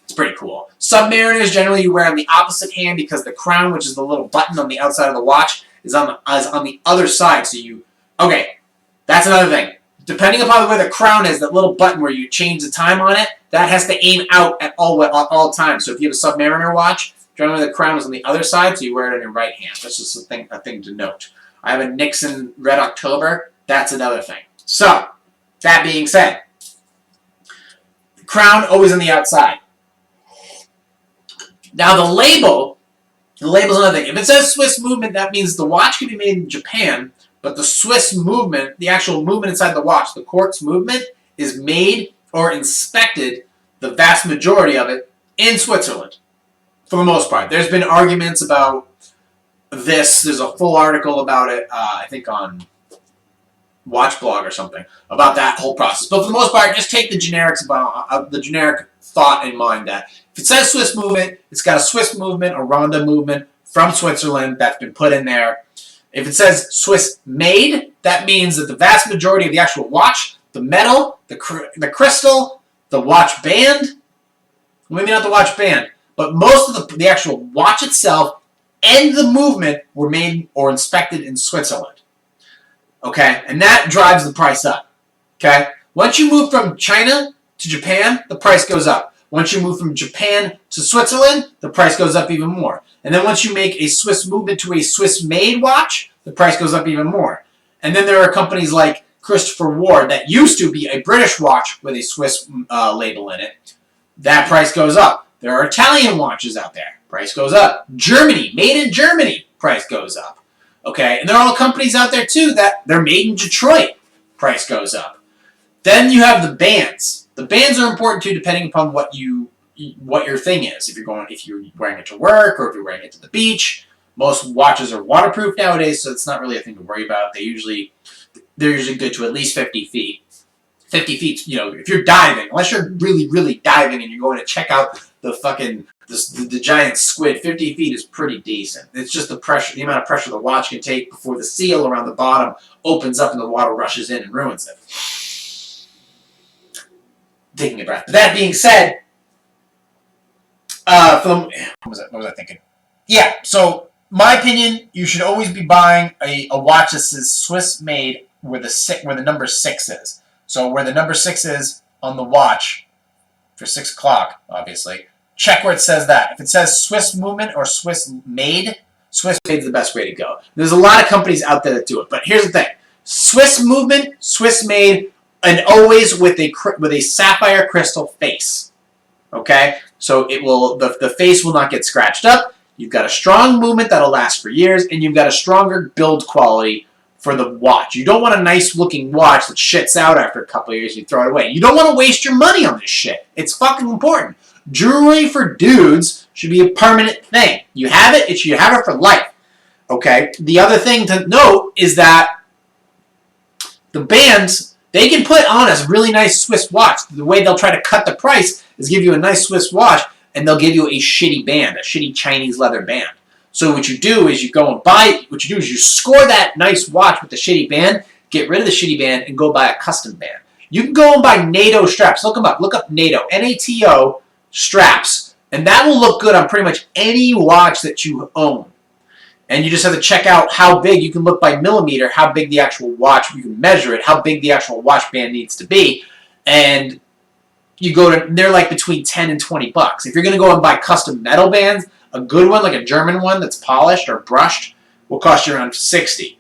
It's pretty cool. Submariners generally you wear on the opposite hand because the crown, which is the little button on the outside of the watch, is on the other side. So okay, that's another thing. Depending upon where the crown is, that little button where you change the time on it, that has to aim out at all times. So if you have a Submariner watch, generally the crown is on the other side, so you wear it on your right hand. That's just a thing to note. I have a Nixon Red October. That's another thing. So, that being said, the crown always on the outside. Now the label's another thing. If it says Swiss movement, that means the watch can be made in Japan, but the Swiss movement, the actual movement inside the watch, the quartz movement, is made or inspected, the vast majority of it, in Switzerland. For the most part. There's been arguments about this. There's a full article about it, I think on Watchblog or something, about that whole process. But for the most part, just take the generic thought in mind that if it says Swiss movement, it's got a Swiss movement or Ronda movement from Switzerland that's been put in there. If it says Swiss made, that means that the vast majority of the actual watch, the metal, the crystal, the watch band, maybe not the watch band, but most of the actual watch itself and the movement were made or inspected in Switzerland. Okay? And that drives the price up. Okay? Once you move from China to Japan, the price goes up. Once you move from Japan to Switzerland, the price goes up even more. And then once you make a Swiss movement to a Swiss-made watch, the price goes up even more. And then there are companies like Christopher Ward that used to be a British watch with a Swiss label in it. That price goes up. There are Italian watches out there. Price goes up. Germany, made in Germany, price goes up. Okay, and there are all companies out there too that they're made in Detroit. Price goes up. Then you have the bands. The bands are important too, depending upon what your thing is. If you're wearing it to work or if you're wearing it to the beach. Most watches are waterproof nowadays, so it's not really a thing to worry about. They're usually good to at least 50 feet. 50 feet, if you're diving, unless you're really, really diving and you're going to check out the giant squid, 50 feet is pretty decent. It's just the amount of pressure the watch can take before the seal around the bottom opens up and the water rushes in and ruins it. Taking a breath. That being said, what was I thinking? Yeah, so my opinion, you should always be buying a watch that says Swiss made where the number 6 is. So where the number 6 is on the watch for 6 o'clock, obviously, check where it says that. If it says Swiss movement or Swiss made is the best way to go. There's a lot of companies out there that do it, but here's the thing: Swiss movement, Swiss made, and always with a sapphire crystal face. Okay, so the face will not get scratched up. You've got a strong movement that'll last for years, and you've got a stronger build quality for the watch. You don't want a nice-looking watch that shits out after a couple of years and you throw it away. You don't want to waste your money on this shit. It's fucking important. Jewelry for dudes should be a permanent thing. You have it, you have it for life. Okay? The other thing to note is that the bands, they can put on a really nice Swiss watch. The way they'll try to cut the price is give you a nice Swiss watch, and they'll give you a shitty band, a shitty Chinese leather band. So what you do is you score that nice watch with the shitty band, get rid of the shitty band, and go buy a custom band. You can go and buy NATO straps. Look them up. Look up NATO, NATO straps, and that will look good on pretty much any watch that you own. And you just have to check out how big. You can look by millimeter how big the actual watch, you can measure it, how big the actual watch band needs to be, and they're like between 10 and 20 bucks. If you're going to go and buy custom metal bands, a good one, like a German one that's polished or brushed, will cost you around 60.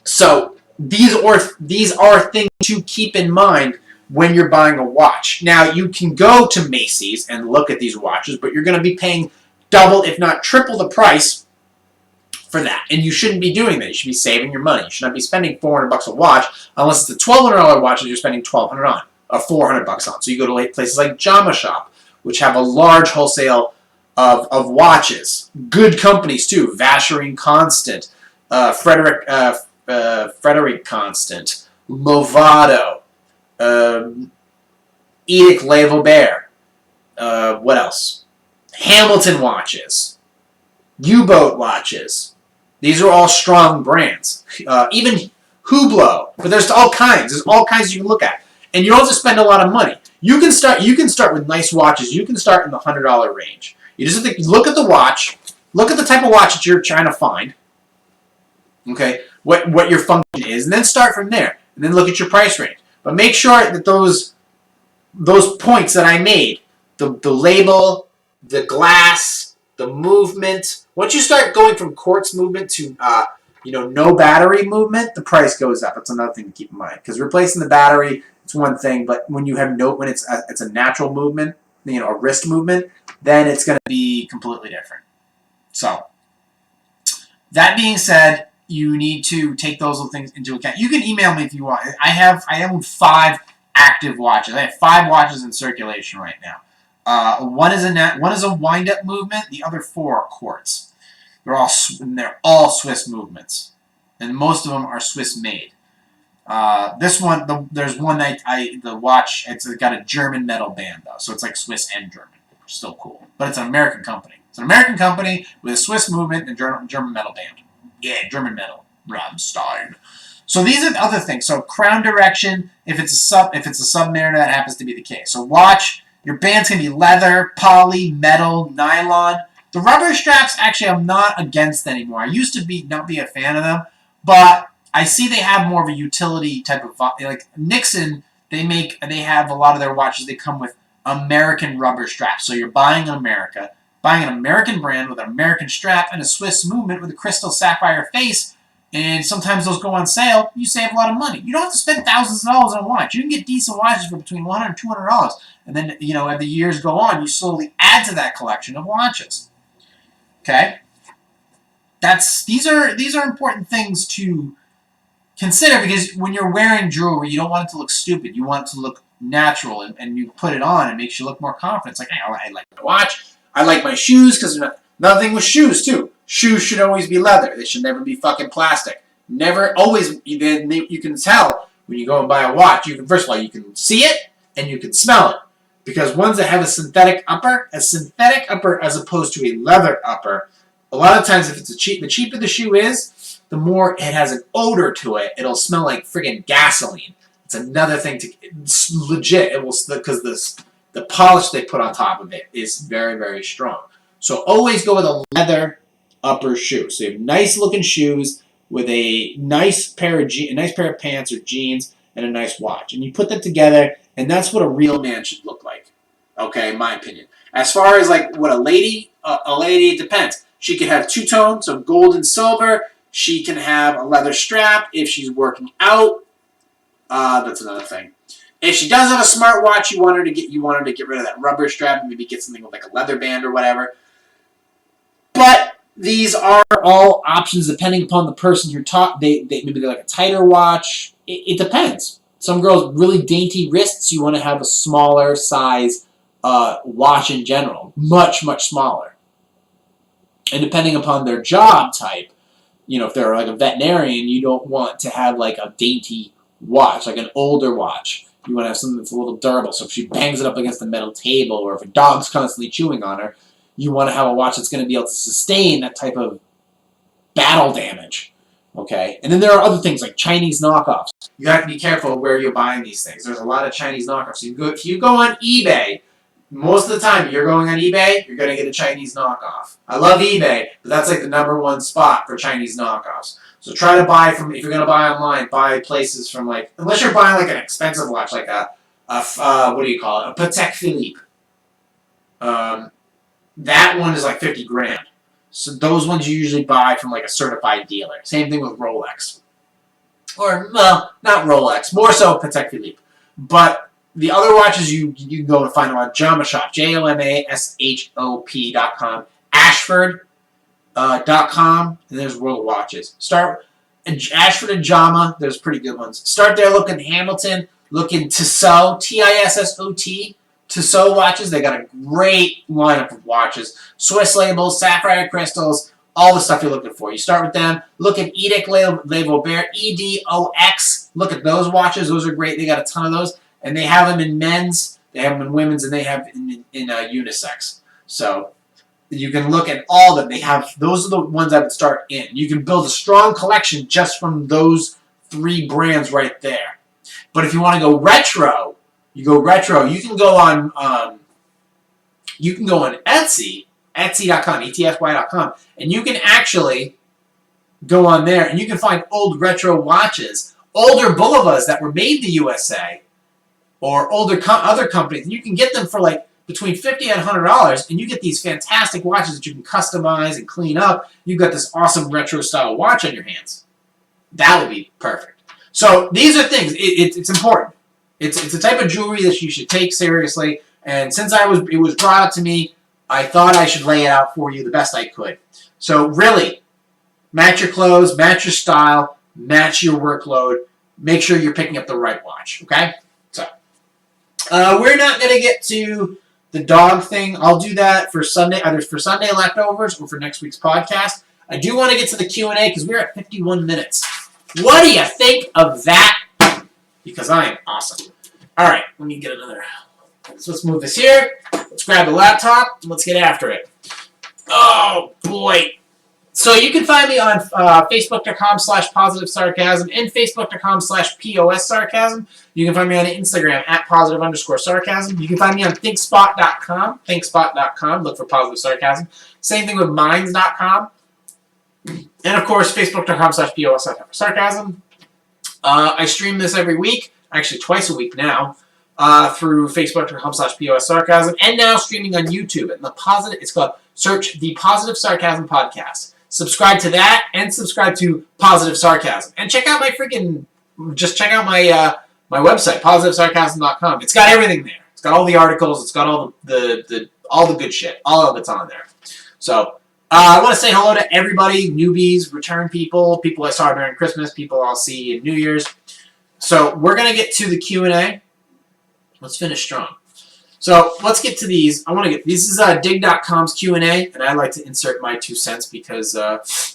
So these are things to keep in mind when you're buying a watch. Now, you can go to Macy's and look at these watches, but you're going to be paying double, if not triple the price for that. And you shouldn't be doing that. You should be saving your money. You should not be spending $400 a watch unless it's a $1,200 watch that you're spending $1,200 on, or $400 on. So you go to places like Jama Shop, which have a large wholesale of watches. Good companies too. Vacherin Constant, Frederick Constant, Movado, Edic Le Vaubert. What else? Hamilton watches, U-boat watches. These are all strong brands. Even Hublot, but there's all kinds. There's all kinds you can look at, and you don't have to spend a lot of money. You can start. You can start with nice watches. You can start in the $100 range. You just have to look at the watch. Look at the type of watch that you're trying to find. Okay, what your function is, and then start from there. And then look at your price range. But make sure that those points that I made, the label, the glass, the movement. Once you start going from quartz movement to no battery movement, the price goes up. That's another thing to keep in mind, because replacing the battery, it's one thing, but when you have when it's a natural movement, a wrist movement, then it's going to be completely different. So that being said, you need to take those little things into account. You can email me if you want. I own 5 active watches. I have 5 watches in circulation right now. One is a wind-up movement. The other 4 are quartz. They're all Swiss movements, and most of them are Swiss made. This one, there's one the watch. It's got a German metal band though, so it's like Swiss and German. Still cool, but it's an American company. It's an American company with a Swiss movement and German metal band. Yeah, German metal, Rammstein. So these are the other things. So crown direction, if it's a Submariner, that happens to be the case. So watch. Your band's going to be leather, poly, metal, nylon. The rubber straps, actually, I'm not against anymore. I used to not be a fan of them, but I see they have more of a utility type of, like Nixon, they have a lot of their watches, they come with American rubber straps. So you're buying an American brand with an American strap and a Swiss movement with a crystal sapphire face, and sometimes those go on sale. You save a lot of money. You don't have to spend thousands of dollars on a watch. You can get decent watches for between $100 and $200. And then, as the years go on, you slowly add to that collection of watches. Okay? These are important things to consider, because when you're wearing jewelry, you don't want it to look stupid. You want it to look natural, and you put it on, and it makes you look more confident. It's like, hey, I like my watch. I like my shoes, because another thing with shoes, too. Shoes should always be leather. They should never be fucking plastic. Never, always, you can tell when you go and buy a watch. First of all, you can see it, and you can smell it. Because ones that have a synthetic upper as opposed to a leather upper, a lot of times if it's the cheaper the shoe is, the more it has an odor to it. It'll smell like friggin' gasoline. It's another thing it's legit. It will, because the polish they put on top of it is very, very strong. So always go with a leather upper shoe. So you have nice looking shoes with a nice pair of pants or jeans and a nice watch, and you put that together, and that's what a real man should look like. Okay, in my opinion. As far as like what a lady, it depends. She could have two-tone, so gold and silver. She can have a leather strap if she's working out. That's another thing. If she does have a smartwatch, you want her to get rid of that rubber strap and maybe get something with like a leather band or whatever. But these are all options depending upon the person you're talking. Maybe they're like a tighter watch. It depends. Some girls really dainty wrists. You want to have a smaller size watch in general, much smaller. And depending upon their job type, if they're like a veterinarian, you don't want to have like a dainty watch, like an older watch. You want to have something that's a little durable. So if she bangs it up against the metal table, or if a dog's constantly chewing on her, you want to have a watch that's going to be able to sustain that type of battle damage. Okay? And then there are other things like Chinese knockoffs. You have to be careful where you're buying these things. There's a lot of Chinese knockoffs. If you go on eBay, most of the time you're going on eBay, you're going to get a Chinese knockoff. I love eBay, but that's like the #1 spot for Chinese knockoffs. So try to buy if you're going to buy online, buy places from like, unless you're buying like an expensive watch, like a what do you call it? A Patek Philippe. That one is like 50 grand. So those ones you usually buy from like a certified dealer. Same thing with Rolex. Or, well, not Rolex, more so Patek Philippe. But the other watches you can go and find them on Jama Shop, JOMASHOP.com, Ashford.com, and there's World of Watches. Start Ashford and Jama, there's pretty good ones. Start there, look in Hamilton, look in Tissot, Tissot, Tissot watches. They got a great lineup of watches. Swiss labels, sapphire crystals, all the stuff you're looking for. You start with them. Look at Edic Le Vaubert, EDOX. Look at those watches. Those are great. They got a ton of those. And they have them in men's, they have them in women's, and they have in unisex. So you can look at all of them. They have, those are the ones I would start in. You can build a strong collection just from those 3 brands right there. But if you want to go retro, you go retro. You can go on Etsy, Etsy.com, ETSY.com, and you can actually go on there and you can find old retro watches, older Bulivas that were made in the USA, or older other companies. And you can get them for like between $50 and $100, and you get these fantastic watches that you can customize and clean up. You've got this awesome retro style watch on your hands. That would be perfect. So these are things. It's important. It's a type of jewelry that you should take seriously. And since it was brought up to me, I thought I should lay it out for you the best I could. So really, match your clothes, match your style, match your workload. Make sure you're picking up the right watch. Okay. So we're not going to get to the dog thing. I'll do that for Sunday, either for Sunday leftovers or for next week's podcast. I do want to get to the Q&A because we're at 51 minutes. What do you think of that? Because I am awesome. All right, let me get another. So let's move this here. Let's grab the laptop and let's get after it. Oh, boy. So you can find me on Facebook.com/Positive Sarcasm and Facebook.com/POS Sarcasm. You can find me on Instagram at @positive_sarcasm. You can find me on Thinkspot.com. Thinkspot.com. Look for Positive Sarcasm. Same thing with Minds.com. And of course, Facebook.com/POS Sarcasm. I stream this every week, actually twice a week now, through Facebook.com/POS Sarcasm, and now streaming on YouTube. And it's called search the Positive Sarcasm Podcast. Subscribe to that, and subscribe to Positive Sarcasm, and check out my check out my my website, PositiveSarcasm.com. It's got everything there. It's got all the articles. It's got all the good shit. All of it's on there. So. I want to say hello to everybody, newbies, return people, people I saw during Christmas, people I'll see in New Year's. So we're going to get to the Q&A. Let's finish strong. So let's get to these. This is dig.com's Q&A, and I like to insert my 2 cents because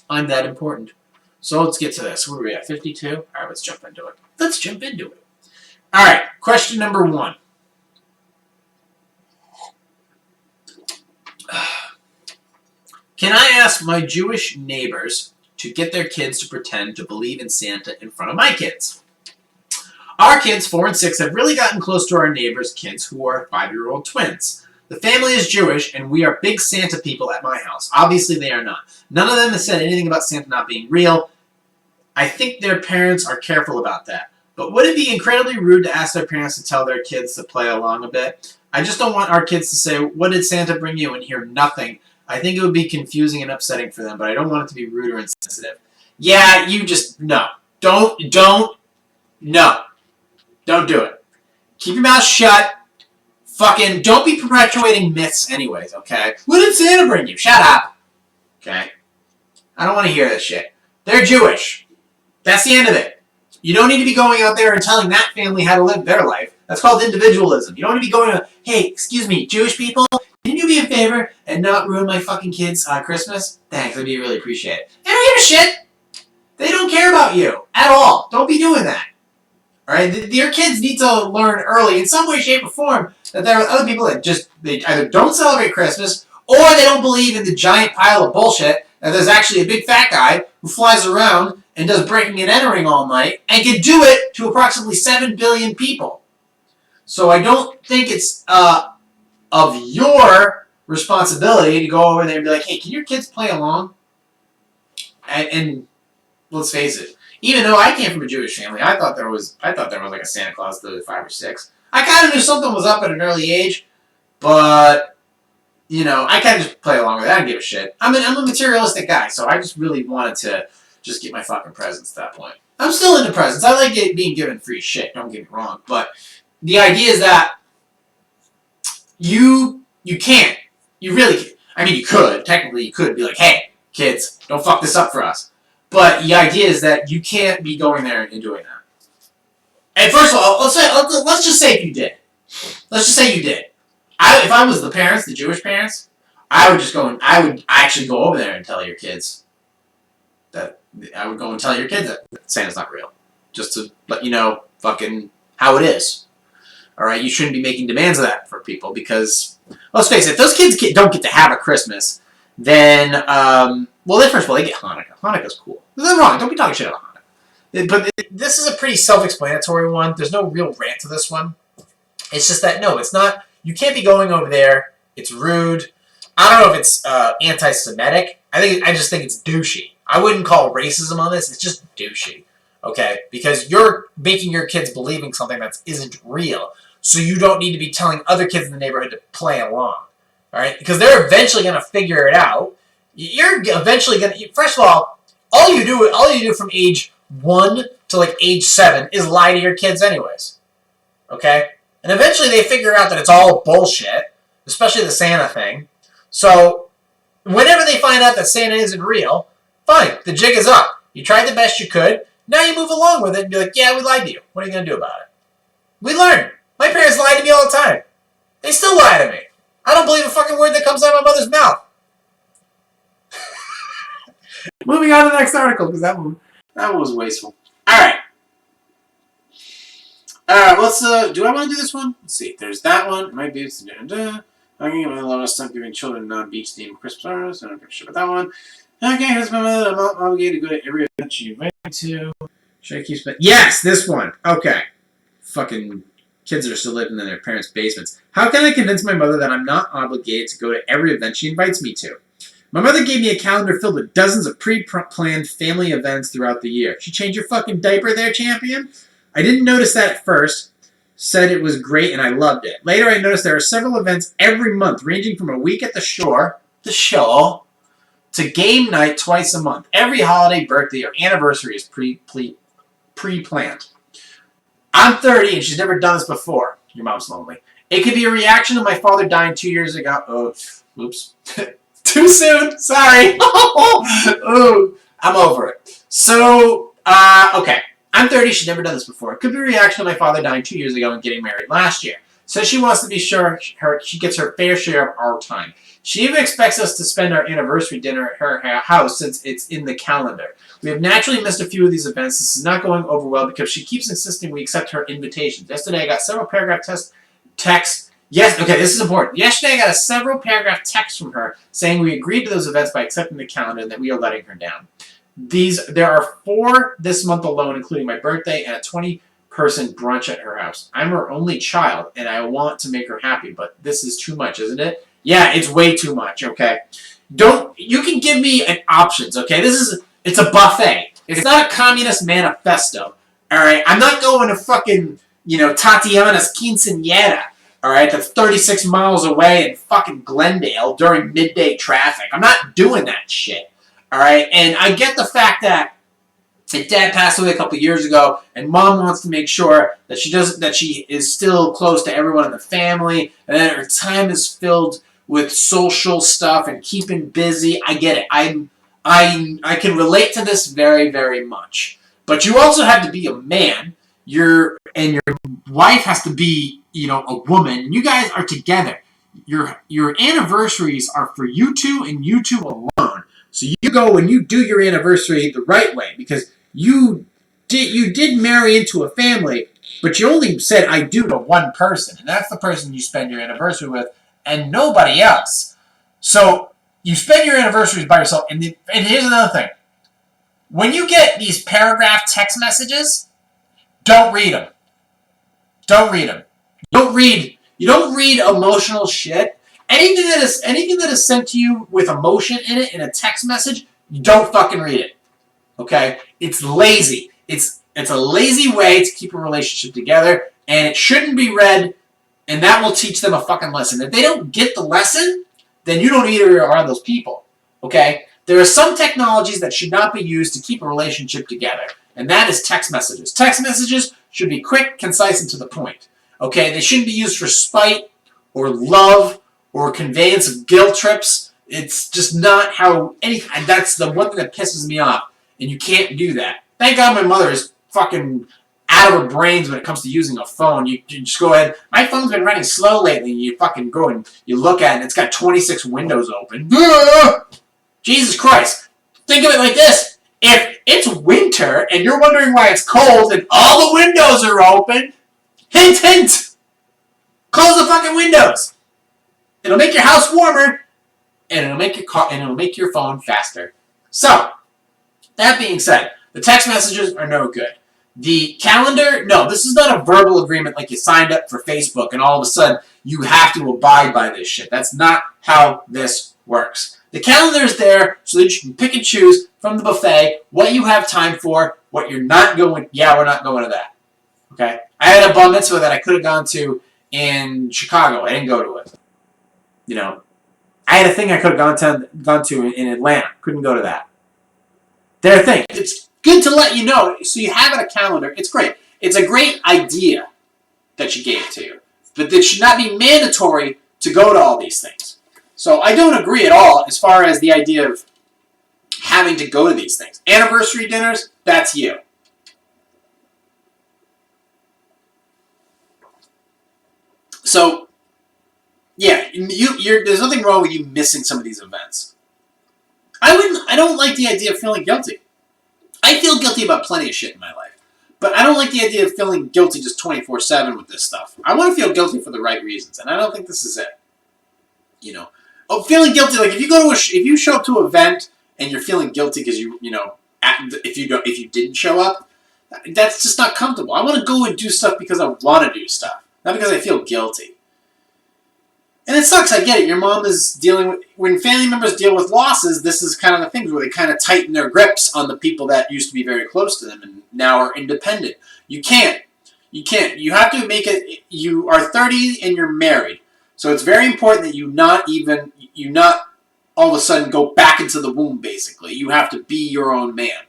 I'm that important. So let's get to this. Where are we at? 52? All right, let's jump into it. All right, question number 1. Can I ask my Jewish neighbors to get their kids to pretend to believe in Santa in front of my kids? Our kids, 4 and 6, have really gotten close to our neighbors' kids who are 5-year-old twins. The family is Jewish, and we are big Santa people at my house. Obviously, they are not. None of them has said anything about Santa not being real. I think their parents are careful about that. But would it be incredibly rude to ask their parents to tell their kids to play along a bit? I just don't want our kids to say, "What did Santa bring you?" and hear nothing. I think it would be confusing and upsetting for them, but I don't want it to be rude or insensitive. Yeah, you just, no. Don't do it. Keep your mouth shut. Fucking, don't be perpetuating myths anyways, okay? What did Santa bring you? Shut up. Okay? I don't want to hear this shit. They're Jewish. That's the end of it. You don't need to be going out there and telling that family how to live their life. That's called individualism. You don't need to be going, hey, excuse me, Jewish people, can you do me a favor and not ruin my fucking kids' Christmas? Thanks, I'd be really appreciate it. They don't give a shit. They don't care about you at all. Don't be doing that. All right, your kids need to learn early, in some way, shape, or form, that there are other people that they either don't celebrate Christmas or they don't believe in the giant pile of bullshit that there's actually a big fat guy who flies around and does breaking and entering all night and can do it to approximately 7 billion people. So I don't think it's of your responsibility to go over there and be like, hey, can your kids play along? And let's face it, even though I came from a Jewish family, I thought there was like a Santa Claus to 5 or 6. I kind of knew something was up at an early age, but I kind of just play along with it. I don't give a shit. I'm a materialistic guy, so I just really wanted to just get my fucking presents at that point. I'm still into presents. I like being given free shit. Don't get me wrong, but the idea is that you can't. You really can't. I mean, you could. Technically, you could be like, hey, kids, don't fuck this up for us. But the idea is that you can't be going there and doing that. And first of all, let's just say if you did. Let's just say you did. If I was the parents, the Jewish parents, I would just go and I would actually go over there and tell your kids that I would go and tell your kids that Santa's not real, just to let you know fucking how it is. All right, you shouldn't be making demands of that for people because let's face it, if those kids don't get to have a Christmas, then well, then first of all they get Hanukkah. Hanukkah's cool. There's nothing wrong. Don't be talking shit about Hanukkah. But this is a pretty self-explanatory one. There's no real rant to this one. It's just that, no, it's not. You can't be going over there. It's rude. I don't know if it's anti-Semitic. I just think it's douchey. I wouldn't call racism on this. It's just douchey. Okay? Because you're making your kids believing something that isn't real. So you don't need to be telling other kids in the neighborhood to play along. All right? Because they're eventually going to figure it out. You're eventually going to... First of all you do from age 1 to like age 7 is lie to your kids anyways. Okay? And eventually they figure out that it's all bullshit, especially the Santa thing. So whenever they find out that Santa isn't real, fine, the jig is up. You tried the best you could. Now you move along with it and be like, yeah, we lied to you. What are you going to do about it? We learn. My parents lied to me all the time. They still lie to me. I don't believe a fucking word that comes out of my mother's mouth. Moving on to the next article because that one was wasteful. All right. Let's do I want to do this one? Let's see. There's that one. It might be talking about a lot of stuff giving children non-beach themed Christmas orders. I don't give a shit about that one. Okay, here's my mother. I'm not obligated to go to every event she invites me to. Should I keep spending? Yes, this one. Okay. Fucking kids that are still living in their parents' basements. How can I convince my mother that I'm not obligated to go to every event she invites me to? My mother gave me a calendar filled with dozens of pre-planned family events throughout the year. She changed your fucking diaper there, champion? I didn't notice that at first. Said it was great and I loved it. Later I noticed there are several events every month, ranging from a week at the shore, to game night twice a month. Every holiday, birthday, or anniversary is pre-planned. I'm 30 and she's never done this before. Your mom's lonely. It could be a reaction to my father dying 2 years ago. Oh, oops. Too soon. Sorry. Oh, I'm over it. So, okay. I'm 30. She's never done this before. It could be a reaction to my father dying 2 years ago and getting married last year. Says she wants to be sure she gets her fair share of our time. She even expects us to spend our anniversary dinner at her house since it's in the calendar. We have naturally missed a few of these events. This is not going over well because she keeps insisting we accept her invitations. Yesterday I got several paragraph texts. Yes, okay, this is important. Yesterday I got a several paragraph text from her saying we agreed to those events by accepting the calendar and that we are letting her down. There are 4 this month alone, including my birthday and a 20-person brunch at her house. I'm her only child, and I want to make her happy, but this is too much, isn't it? Yeah, it's way too much, okay? You can give me options, okay? It's a buffet. It's not a communist manifesto, alright? I'm not going to fucking, Tatiana's quinceañera, alright? That's 36 miles away in fucking Glendale during midday traffic. I'm not doing that shit. All right, and I get the fact that Dad passed away a couple years ago, and Mom wants to make sure that she is still close to everyone in the family, and that her time is filled with social stuff and keeping busy. I get it. I can relate to this very, very much. But you also have to be a man. Your wife has to be, a woman, and you guys are together. Your anniversaries are for you two and you two alone. So you go and you do your anniversary the right way because you did marry into a family, but you only said I do to one person, and that's the person you spend your anniversary with, and nobody else. So you spend your anniversaries by yourself, and here's another thing. When you get these paragraph text messages, don't read them. Don't read them. You don't read emotional shit. Anything that is sent to you with emotion in it in a text message, you don't fucking read it. Okay? It's lazy. It's a lazy way to keep a relationship together, and it shouldn't be read, and that will teach them a fucking lesson. If they don't get the lesson, then you don't either are those people. Okay? There are some technologies that should not be used to keep a relationship together, and that is text messages. Text messages should be quick, concise, and to the point. Okay? They shouldn't be used for spite or love or conveyance of guilt trips. It's just not how and that's the one thing that pisses me off. And you can't do that. Thank God my mother is fucking out of her brains when it comes to using a phone. You just go ahead. My phone's been running slow lately. And you fucking go and you look at it, and it's got 26 windows open. Jesus Christ. Think of it like this. If it's winter and you're wondering why it's cold and all the windows are open, hint, hint. Close the fucking windows. It'll make your house warmer, and it'll make your phone faster. So, that being said, the text messages are no good. The calendar, no, this is not a verbal agreement like you signed up for Facebook and all of a sudden you have to abide by this shit. That's not how this works. The calendar is there so that you can pick and choose from the buffet what you have time for, what you're not going, yeah, we're not going to that. Okay? I had a bar mitzvah that I could have gone to in Chicago. I didn't go to it. You know, I had a thing I could have gone to in Atlanta. Couldn't go to that. Their thing. It's good to let you know, so you have it a calendar. It's great. It's a great idea that she gave to you. But it should not be mandatory to go to all these things. So I don't agree at all as far as the idea of having to go to these things. Anniversary dinners, that's you. So, yeah, there's nothing wrong with you missing some of these events. I don't like the idea of feeling guilty. I feel guilty about plenty of shit in my life. But I don't like the idea of feeling guilty just 24/7 with this stuff. I want to feel guilty for the right reasons, and I don't think this is it. You know, feeling guilty, like if you show up to an event and you're feeling guilty because if you didn't show up, that's just not comfortable. I want to go and do stuff because I want to do stuff, not because I feel guilty. And it sucks, I get it. Your mom is dealing with... When family members deal with losses, this is kind of the things where they kind of tighten their grips on the people that used to be very close to them and now are independent. You can't. You can't. You have to make it... You are 30 and you're married. So it's very important that you not all of a sudden go back into the womb, basically. You have to be your own man.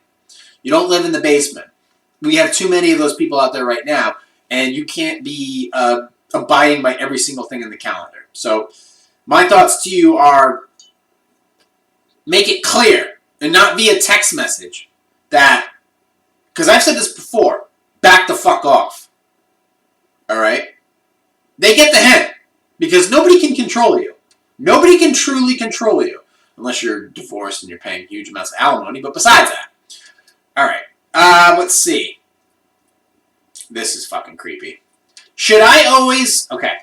You don't live in the basement. We have too many of those people out there right now, and you can't be abiding by every single thing in the calendar. So, my thoughts to you are, make it clear, and not via text message, that, because I've said this before, back the fuck off. Alright? They get the hint, because nobody can control you. Nobody can truly control you, unless you're divorced and you're paying huge amounts of alimony, but besides that. Alright, let's see. This is fucking creepy. Should I always... Okay.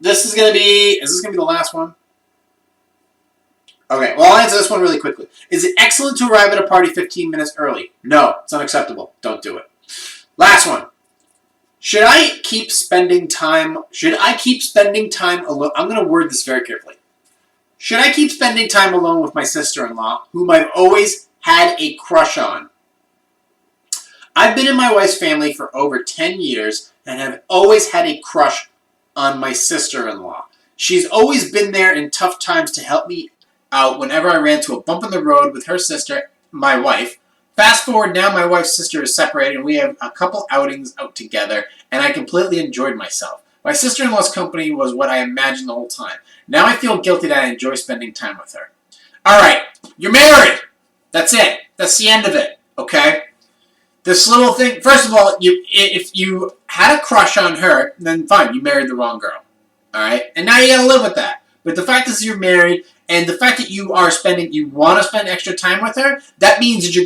This is going to be... Is this going to be the last one? Okay, well, I'll answer this one really quickly. Is it excellent to arrive at a party 15 minutes early? No, it's unacceptable. Don't do it. Last one. Should I keep spending time... alone? I'm going to word this very carefully. Should I keep spending time alone with my sister-in-law, whom I've always had a crush on? I've been in my wife's family for over 10 years and have always had a crush on my sister-in-law. She's always been there in tough times to help me out whenever I ran into a bump in the road with her sister, my wife. Fast forward, now my wife's sister is separated and we have a couple outings out together and I completely enjoyed myself. My sister-in-law's company was what I imagined the whole time. Now I feel guilty that I enjoy spending time with her. Alright, you're married! That's it. That's the end of it, okay? This little thing, first of all, if you had a crush on her, then fine, you married the wrong girl. Alright? And now you gotta live with that. But the fact is you're married, and the fact that you want to spend extra time with her, that means that you're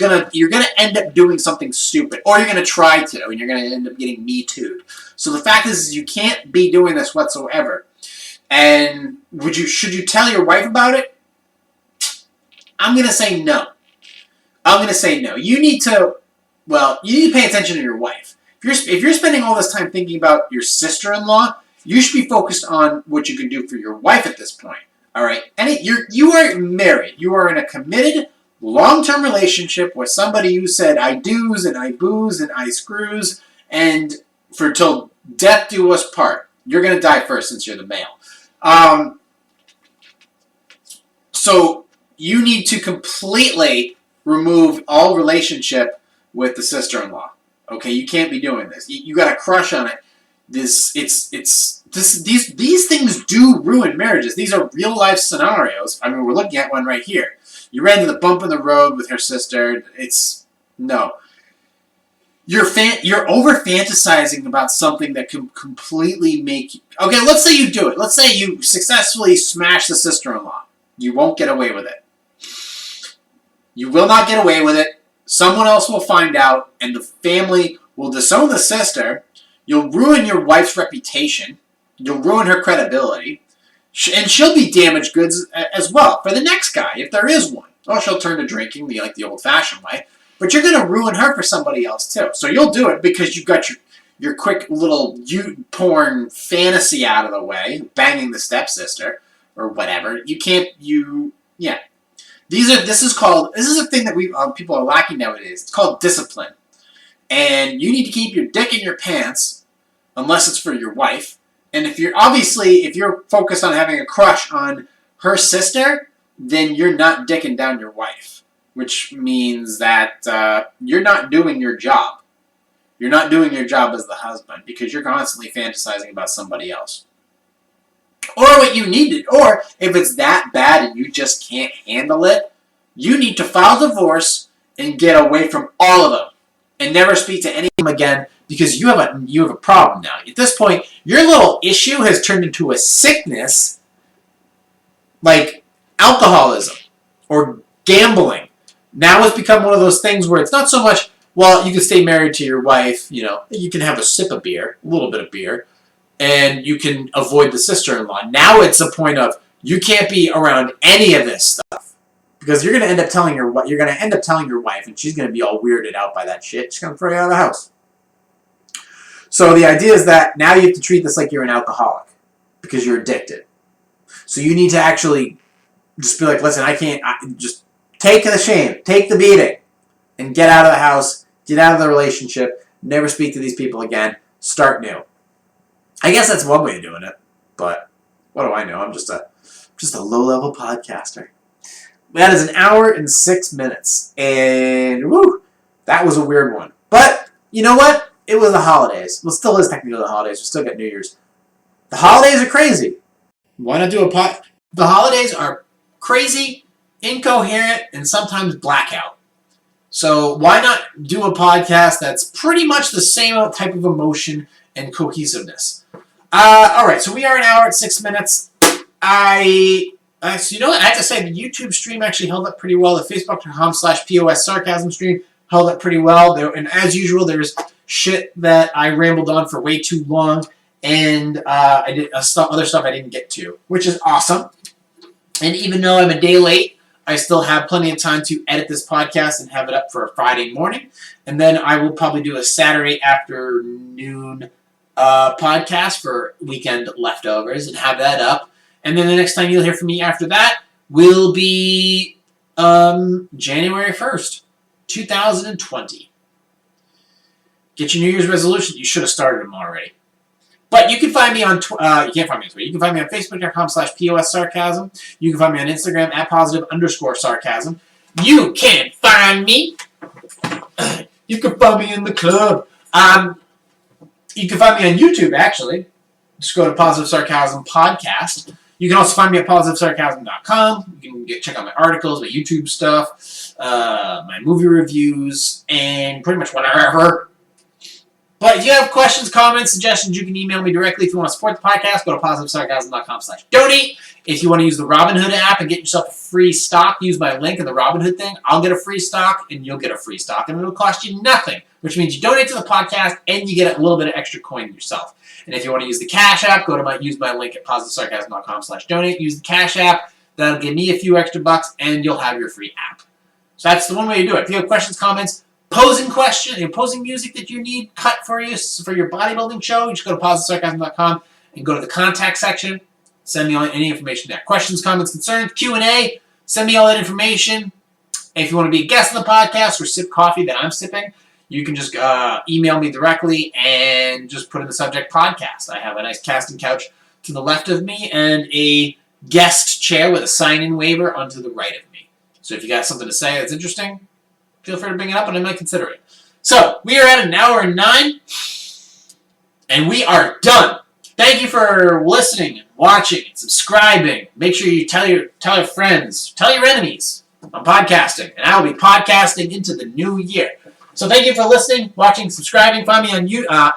gonna end up doing something stupid. Or you're gonna try to, and you're gonna end up getting Me Too'd. So the fact is you can't be doing this whatsoever. And should you tell your wife about it? I'm gonna say no. I'm gonna say no. You need to pay attention to your wife. If you're spending all this time thinking about your sister-in-law, you should be focused on what you can do for your wife at this point. All right? And you are married. You are in a committed, long-term relationship with somebody who said I do's and I booze and I screws, and for till death do us part. You're going to die first since you're the male. So you need to completely remove all relationship with the sister-in-law. Okay, you can't be doing this. You got a crush on it. These things do ruin marriages. These are real life scenarios. I mean, we're looking at one right here. You ran into the bump in the road with her sister. No. You're over fantasizing about something that can completely make you. Okay, let's say you do it. Let's say you successfully smash the sister-in-law. You won't get away with it. You will not get away with it. Someone else will find out, and the family will disown the sister. You'll ruin your wife's reputation. You'll ruin her credibility. And she'll be damaged goods as well for the next guy, if there is one. Or she'll turn to drinking the old-fashioned way. But you're going to ruin her for somebody else, too. So you'll do it because you've got your quick little porn fantasy out of the way, banging the stepsister or whatever. You can't, yeah. This is a thing that people are lacking nowadays. It's called discipline. And you need to keep your dick in your pants, unless it's for your wife. And if you're focused on having a crush on her sister, then you're not dicking down your wife. Which means that you're not doing your job. You're not doing your job as the husband because you're constantly fantasizing about somebody else. Or what you needed, or if it's that bad and you just can't handle it, you need to file divorce and get away from all of them and never speak to any of them again because you have a problem now. At this point, your little issue has turned into a sickness like alcoholism or gambling. Now it's become one of those things where it's not so much, well, you can stay married to your wife, you can have a sip of beer, a little bit of beer, and you can avoid the sister-in-law. Now it's a point of, you can't be around any of this stuff. Because you're going to end up telling your wife, and she's going to be all weirded out by that shit. She's going to throw you out of the house. So the idea is that now you have to treat this like you're an alcoholic. Because you're addicted. So you need to actually just be like, listen, just take the shame, take the beating, and get out of the house, get out of the relationship, never speak to these people again, start new. I guess that's one way of doing it, but what do I know? I'm just a low-level podcaster. That is 1 hour and 6 minutes, and woo, that was a weird one. But you know what? It was the holidays. Well, it still is technically the holidays. We still got New Year's. The holidays are crazy. Why not do The holidays are crazy, incoherent, and sometimes blackout. So why not do a podcast that's pretty much the same type of emotion and cohesiveness? All right, so we are 1 hour and 6 minutes. So you know what? I have to say the YouTube stream actually held up pretty well. The Facebook.com/POS Sarcasm stream held up pretty well. And as usual, there's shit that I rambled on for way too long, and I did other stuff I didn't get to, which is awesome. And even though I'm a day late, I still have plenty of time to edit this podcast and have it up for a Friday morning. And then I will probably do a Saturday afternoon podcast for weekend leftovers and have that up. And then the next time you'll hear from me after that will be January 1st, 2020. Get your New Year's resolution. You should have started them already. But you can find me on, you can't find me on Twitter. You can find me on Facebook.com/POS Sarcasm. You can find me on Instagram @positive_sarcasm. You can find me. You can find me in the club. You can find me on YouTube, actually. Just go to Positive Sarcasm Podcast. You can also find me at positivesarcasm.com. You can check out my articles, my YouTube stuff, my movie reviews, and pretty much whatever. But if you have questions, comments, suggestions, you can email me directly. If you want to support the podcast, go to positivesarcasm.com/donate. If you want to use the Robinhood app and get yourself a free stock, use my link in the Robinhood thing. I'll get a free stock, and you'll get a free stock, and it'll cost you nothing, which means you donate to the podcast, and you get a little bit of extra coin yourself. And if you want to use the Cash App, use my link at positivesarcasm.com/donate. Use the Cash App. That'll give me a few extra bucks, and you'll have your free app. So that's the one way to do it. If you have questions, comments, posing music that you need cut for you for your bodybuilding show, you just go to positivesarcasm.com and go to the contact section. Send me all any information there. Questions, comments, concerns, Q&A. Send me all that information. And if you want to be a guest on the podcast or sip coffee that I'm sipping, you can just email me directly and just put in the subject podcast. I have a nice casting couch to the left of me and a guest chair with a sign-in waiver onto the right of me. So if you got something to say that's interesting, feel free to bring it up and I might consider it. So, we are at 1 hour and 9, and we are done. Thank you for listening and watching and subscribing. Make sure you tell your friends, tell your enemies I'm podcasting, and I will be podcasting into the new year. So thank you for listening, watching, subscribing. Find me on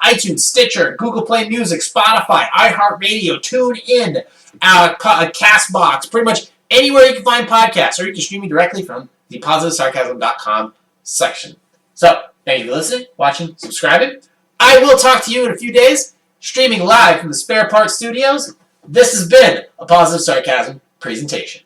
iTunes, Stitcher, Google Play Music, Spotify, iHeartRadio, TuneIn, CastBox, pretty much anywhere you can find podcasts, or you can stream me directly from the positivesarcasm.com section. So thank you for listening, watching, subscribing. I will talk to you in a few days, streaming live from the Spare Parts Studios. This has been a Positive Sarcasm presentation.